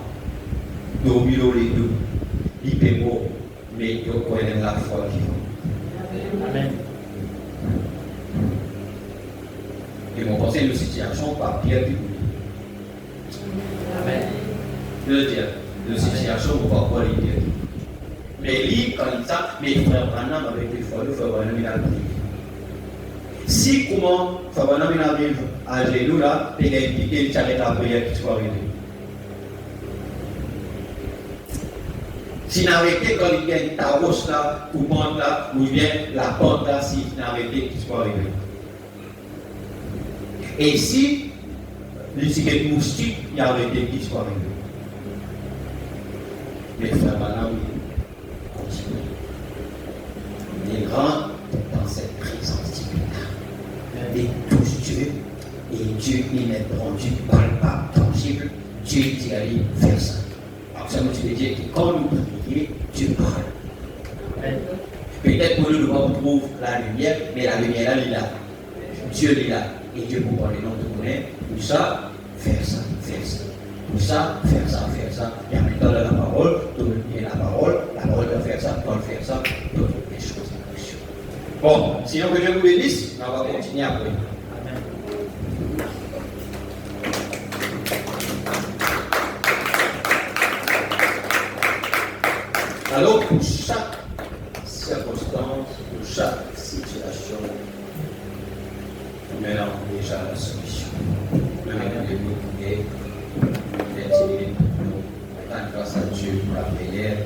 dormi les deux, il peut mort, mais il connaît la foi qui va. Amen. Et mon conseil de situation par Pierre du Amen. Je veux dire, de situation où on va pas les dire. Mais lui, quand il ça, mais frère Branham avec les fois, le frère Branham il a prié. Si comment frère Branham il arrive à genoux là, et il a impliqué, il s'arrête la prière qui soit arrivée. S'il n'arrêtait quand il y a une tarosse là, ou pente là, ou bien la pente là, s'il n'arrêtait qu'il soit arrivé. Et si les cigarettes moustiques, il y a arrêté qu'il soit arrivé. Mais frère Branham, continue. Il rentre dans cette présence divine. Et touche Dieu. Et Dieu, il est rendu palpable, tangible. Dieu dit à lui, faire ça. Alors ça veut dire que quand nous prions, Dieu parle. Peut-être pour nous, nous ne trouve la lumière, mais la lumière là, il est là. Dieu est là. Et Dieu vous parle, non, de connaître. Pour ça, faire ça, faire ça. Pour ça, faire ça, faire ça. Et en même temps, la parole, donner la parole doit faire ça, doit faire ça, doit faire des choses. Bon, sinon que Dieu vous bénisse, on va continuer après. Amen. Alors, pour chaque circonstance, pour chaque situation, nous menons déjà la solution. Nous menons les mots et l'intimité pour nous. Rendre grâce à Dieu pour la prière,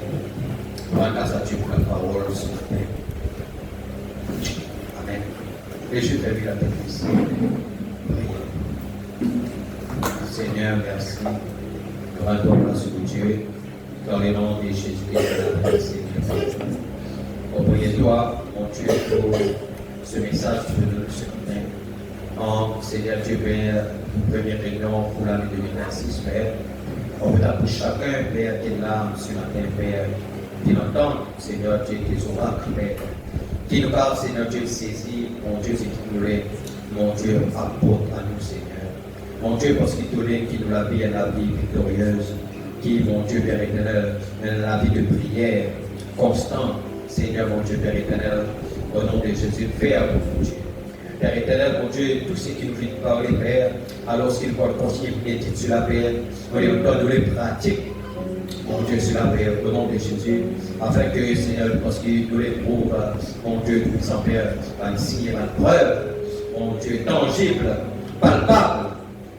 rendre grâce à Dieu pour la parole ce matin. Amen. Et je vais la bénédiction. Seigneur, merci. Nous rendons grâce à Dieu. Dans le nom de Jésus-Christ, Seigneur. Priez-toi, mon Dieu, pour ce message que tu veux nous ce matin. En Seigneur Dieu, Père, première réunion pour l'année 2026, Père. On peut pour chacun, Père, qui est là ce matin, Père, qui l'entend, Seigneur Dieu, tes oracles, Père. Qui nous parle, Seigneur Dieu, saisi, mon Dieu, c'est qui nous l'est, mon Dieu, apporte à nous, Seigneur. Mon Dieu, parce qu'il te l'est, qui nous la vie est la vie victorieuse. Qui, mon Dieu, Père éternel, la vie de prière constante, Seigneur, mon Dieu, Père éternel, au nom de Jésus, fais à vous, mon Dieu. Père éternel, mon Dieu, tout ce qui nous vient de parler, Père, alors qu'il va continuer de méditer sur la Père, nous les pratiques, mon Dieu, sur la Père, au nom de Jésus, afin que, Seigneur, parce qu'il nous les prouve, mon Dieu, tout sans Père, un signe, une preuve, mon Dieu, tangible, palpable.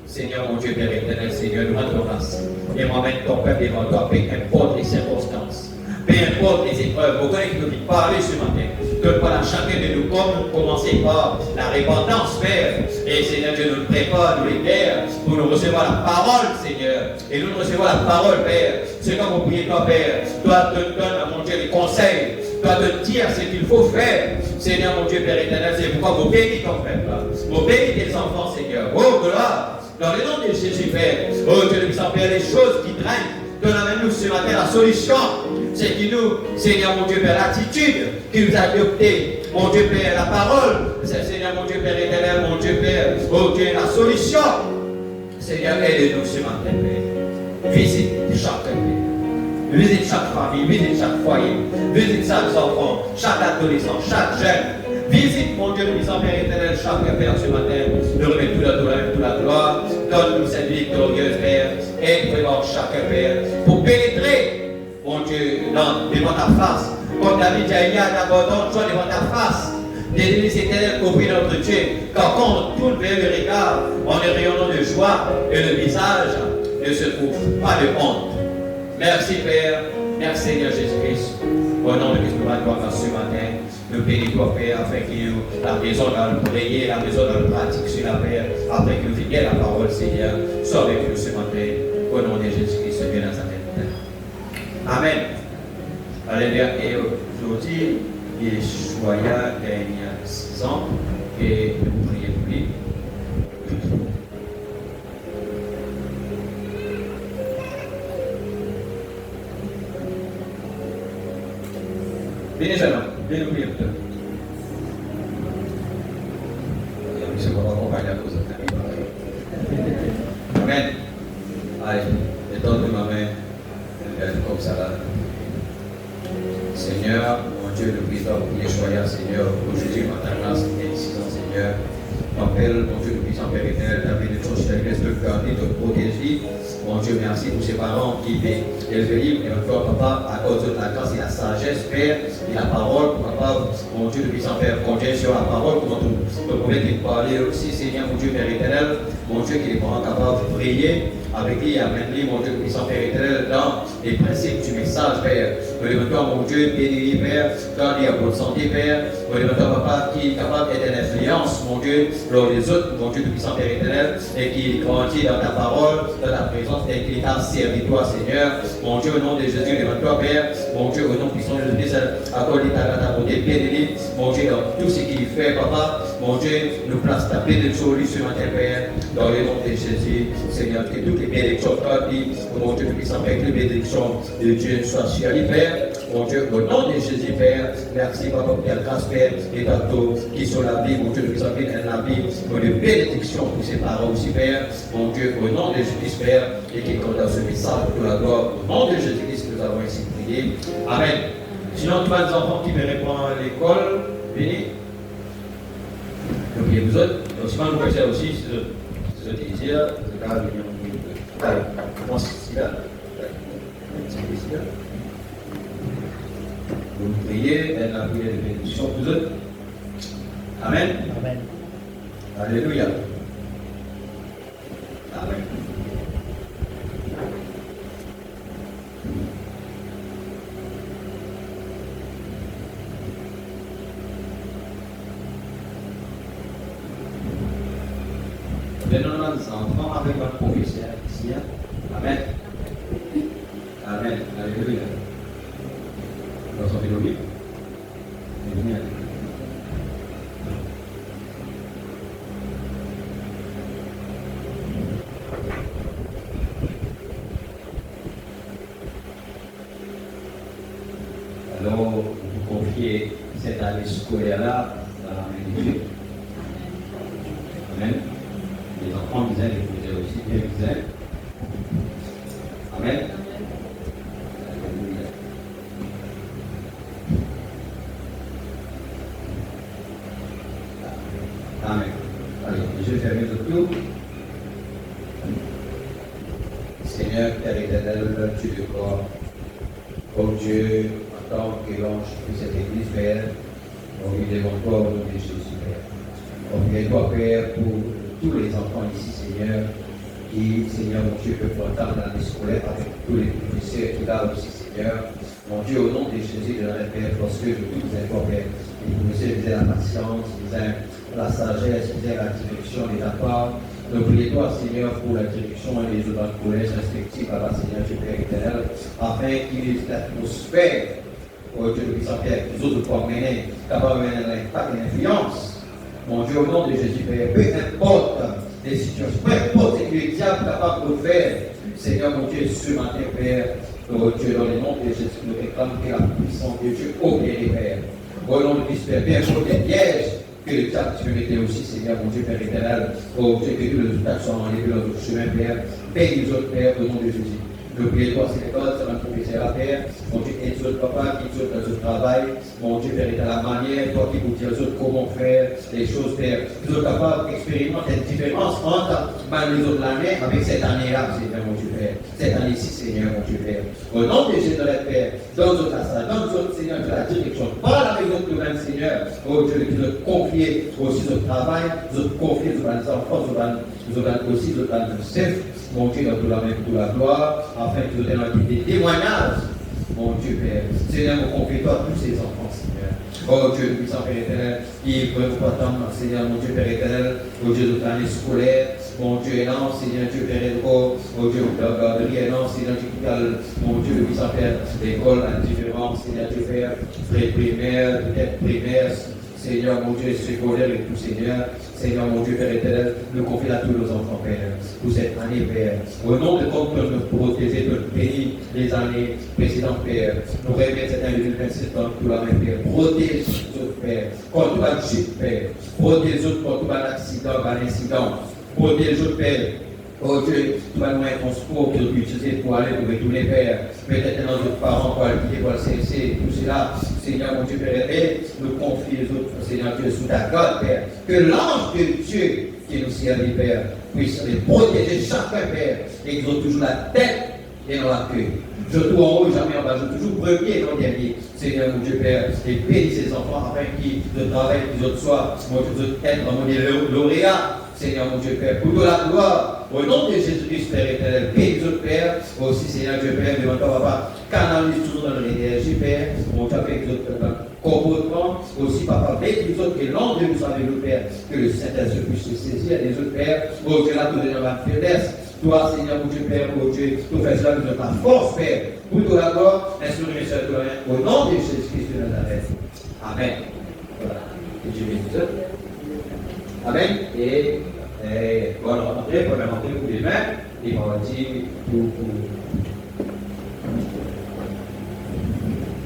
Seigneur, mon Dieu, Père éternel, Seigneur, nous rendons grâce. Et moi-même, ton peuple devant toi, peu importe les circonstances, peu importe les épreuves, aucun qui nous dit parler ce matin. Donne-moi à chacun de nous, comme commencer par la repentance, Père. Et Seigneur, Dieu nous prépare, nous libère, pour nous recevoir la parole, Seigneur. Et nous recevoir la parole, Père. C'est comme vous priez, toi, Père. Toi, te donne, mon Dieu, les conseils. Toi, te dire ce qu'il faut faire. Seigneur, mon Dieu, Père éternel, c'est pourquoi vous bénissez ton peuple. Vous bénissez tes enfants, Seigneur. Oh, gloire. Dans le nom de Jésus, Père, oh Dieu, nous sommes Père, les choses qui traînent, donne-nous ce matin la solution. C'est qui nous, Seigneur, mon Dieu, Père, l'attitude qui nous a adopté. Mon Dieu, Père, la parole. C'est Seigneur, mon Dieu, Père éternel, mon Dieu, Père, oh Dieu, la solution. Seigneur, aide-nous ce matin, Père. Visite chaque Père. Visite chaque famille, visite chaque foyer, visite chaque enfant, chaque adolescent, chaque jeune. Visite, mon Dieu, nous sommes Père éternel, chaque Père ce matin. Nous remettons toute la gloire. Donne-nous cette victorieuse, Père. Et vraiment chaque Père. Pour pénétrer, mon Dieu, devant ta face. Comme David dit, il y a d'abord toi devant ta face. Des délices éternelles couvrir notre Dieu. Quand on tourne vers le regard, on est rayonnant de joie. Et le visage ne se trouve pas de honte. Merci, Père. Merci Seigneur Jésus-Christ. Au nom de Christ, nous allons ce matin. Nous bénissons, Père, afin que la maison dans le prier, la maison dans le pratique sur la Père, afin que nous vivions la parole, Seigneur. Sois avec nous ce matin. Au nom de Jésus-Christ, Dieu Nazareth. Amen. Alléluia. Et aujourd'hui, Yeshua gagne 6 ans et nous prions pour lui. Venez, jeune homme, venez nous prier pour toi. C'est pour accompagner à cause de ta vie. Amen. Allez, étends ma main, comme ça là. Seigneur, mon Dieu, le président pour Yeshua, Seigneur, aujourd'hui, matin, grâce, 6 ans, Seigneur. M'appelle, mon Dieu, le puissant Père éternel, ta bénédiction, je te laisse de garder, de protéger. Mon Dieu, merci pour ces parents qui élèvent libre et encore, papa, à cause de la grâce et la sagesse, Père, et la parole, papa, mon Dieu, le puissant Père, comptez sur la parole, pour nous pouvons te parler aussi, Seigneur, mon Dieu, Père éternel, mon Dieu, qui est vraiment capable de prier avec lui, avec lui, mon Dieu, le puissant Père éternel, dans les principes du message, Père. Mon Dieu, béni, Père, quand il y a bonne santé, Père, papa, qui est capable d'être une influence, mon Dieu, lors des autres, mon Dieu, le puissant Père éternel, et qui grandit dans ta parole, dans ta présence, et qui t'a servi toi, Seigneur. Mon Dieu, au nom de Jésus, devant-toi, Père, mon Dieu, au nom puissant de Jésus-Christ, accorde ta beauté, béni, mon Dieu, dans tout ce qu'il fait, papa, mon Dieu, nous place ta bénédiction sur matin, Père, dans le nom de Jésus, Seigneur, que toutes les bénédictions, mon Dieu, le puissant Père, que les bénédictions de Dieu soient sur lui, Père. Mon Dieu, au nom de Jésus, Père, merci, papa, pour ta grâce, Père, et tantôt qui sont la vie, mon Dieu, le puissant Père, la vie, pour les bénédictions pour ses parents aussi, Père. Mon Dieu, au nom de Jésus-Christ, Père, et qui condamne ce message pour la gloire, au nom de Jésus-Christ, nous avons ainsi prié. Amen. Sinon, tous les enfants qui me répondent à l'école, venez. Donc, il y a vous autres, aussi, vous pouvez faire aussi, ce désir, le cas de l'union. Allez, commence ici, là. Ici, là. Vous priez, elle a prié de bénédiction pour vous autres. Amen. Amen. Alléluia. Amen. Maintenant, les enfants avec votre professeur ici. Amen. Amen. Alléluia. Nous sommes bénis. Amen. Alors, vous confiez cette année scolaire-là dans la main de Dieu. Amen. Les enfants disaient, les professeurs aussi, bien disaient. Amen. Amen. Allez, je vais fermer le tout. Seigneur, Père éternel, Dieu de corps, oh Dieu, en tant que l'ange de cette église, Père, on lui devant toi au nom de Jésus, Père. On vient toi, Père, pour tous les enfants ici, Seigneur, qui, Seigneur, mon Dieu, peuvent entendre l'année scolaire avec tous les professeurs qui là aussi, Seigneur. Mon Dieu, au nom de Jésus de la Père, lorsque je tous vous informe, Père, les professeurs disaient la patience, disaient la sagesse, disaient la direction de ta part. Nous prions toi, Seigneur, pour la direction et les autres collèges respectifs, Papa, Seigneur, Dieu Père éternel, afin qu'il y ait l'atmosphère, oh Dieu, le puissant Père, que les autres pourront mener, capable de mener l'impact et l'influence. Mon Dieu, au nom de Jésus, Père, peu importe les situations, peu importe ce que le diable est capable de faire, Seigneur, mon Dieu, ce matin, Père, oh Dieu, dans le nom de Jésus, nous réclamons que la puissance de Dieu opère, Père. Au nom de Christ, Père, bien sûr, des pièges que le diable tu peux mettre aussi, Seigneur, mon Dieu, Père éternel, oh Dieu, que tous les résultats soient enlevés dans notre chemin, Père. Paye les autres, Père, au nom de Jésus. Nous prions toi, c'est l'école, c'est notre professeur à Père. Mon Dieu, aide autres, papa, qui autres dans notre travail. Mon Dieu, Père, est à la manière, toi qui vous dis aux autres comment faire les choses, Père. Nous sommes capables d'expérimenter une différence entre les autres années avec cette année-là, Seigneur, mon Dieu, Père. Cette année-ci, Seigneur, mon Dieu, Père. Au nom de Jésus de la Père, dans notre assaut, dans notre Seigneur, de la direction, pas avec notre même Seigneur. Oh Dieu, qui nous confie aussi notre travail, nous confie nos enfants, nous aussi notre chef. Mon Dieu, dans toute la gloire, afin que nous ayons des témoignages mon Dieu Père. Seigneur, nous confions-toi tous ces enfants, Seigneur. Oh Dieu, puissant Père éternel, qui peut nous attendre, Seigneur, mon Dieu Père éternel, oh Dieu, de l'année scolaire, mon Dieu, non, Seigneur, Dieu Père éternel, oh Dieu, de la garderie, non, Seigneur, Dieu, mon Dieu, puissant Père, l'école indifférente, Seigneur, Dieu Père, primaire, peut-être primaire, Seigneur, mon Dieu, secondaire et tout, Seigneur. Seigneur, mon Dieu, Père éternel, nous confie à tous nos enfants, Père, pour cette année, Père. Au nom de comme tu nous protéger, de nous bénir les années précédentes, Père. Nous remettons cette année 2027 dans tout la main, Père. Protège les autres, Père. Quand tout va chute, Père. Protège les autres, quand tout va accident, incident. Protège les autres, Père. Oh Dieu, tu vas nous mettre ton sport que nous utiliser pour aller pour retourner, Père. Peut-être dans notre parents pour aller quitter pour le CNC, tout cela. Seigneur, mon Dieu, Père, et nous confie les autres, Seigneur Dieu, sous ta garde, Père. Que l'ange de Dieu qui nous sert, Père, puisse les protéger chacun, Père, et qu'ils ont toujours la tête et non la queue. Je trouve en haut, jamais en bas, je toujours premier et non dernier. Seigneur, mon Dieu, Père, et bénis ces enfants afin qu'ils travaillent, qu'ils autres soient, mon Dieu, être, mon Dieu, lauréat. Seigneur, mon Dieu, Père, pour la gloire, au nom de Jésus-Christ, Père éternel, bénis notre Père, aussi, Seigneur Dieu, Père, devant toi, Papa, canalise toujours dans l'énergie, Père, mon Dieu, avec notre comportement, aussi, Papa, bénis nous autres, et l'ombre de nous avec nous, Père, que le Saint-Esprit puisse se saisir les autres, Père, oh Dieu, là, tout est dans la faiblesse. Toi, Seigneur, mon Dieu, Père, oh Dieu, nous fais cela de ta force, Père, pour tout l'accord, instruire mes soeurs, au nom de Jésus-Christ de Nazareth. Amen. Voilà. Que Dieu bénisse tous. Amen. Et bonne rentrée pour les mains. Et on va dire pour.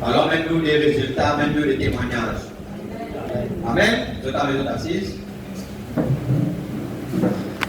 Alors, même nous les résultats, même nous les témoignages. Amen. Tout à fait, tout assise.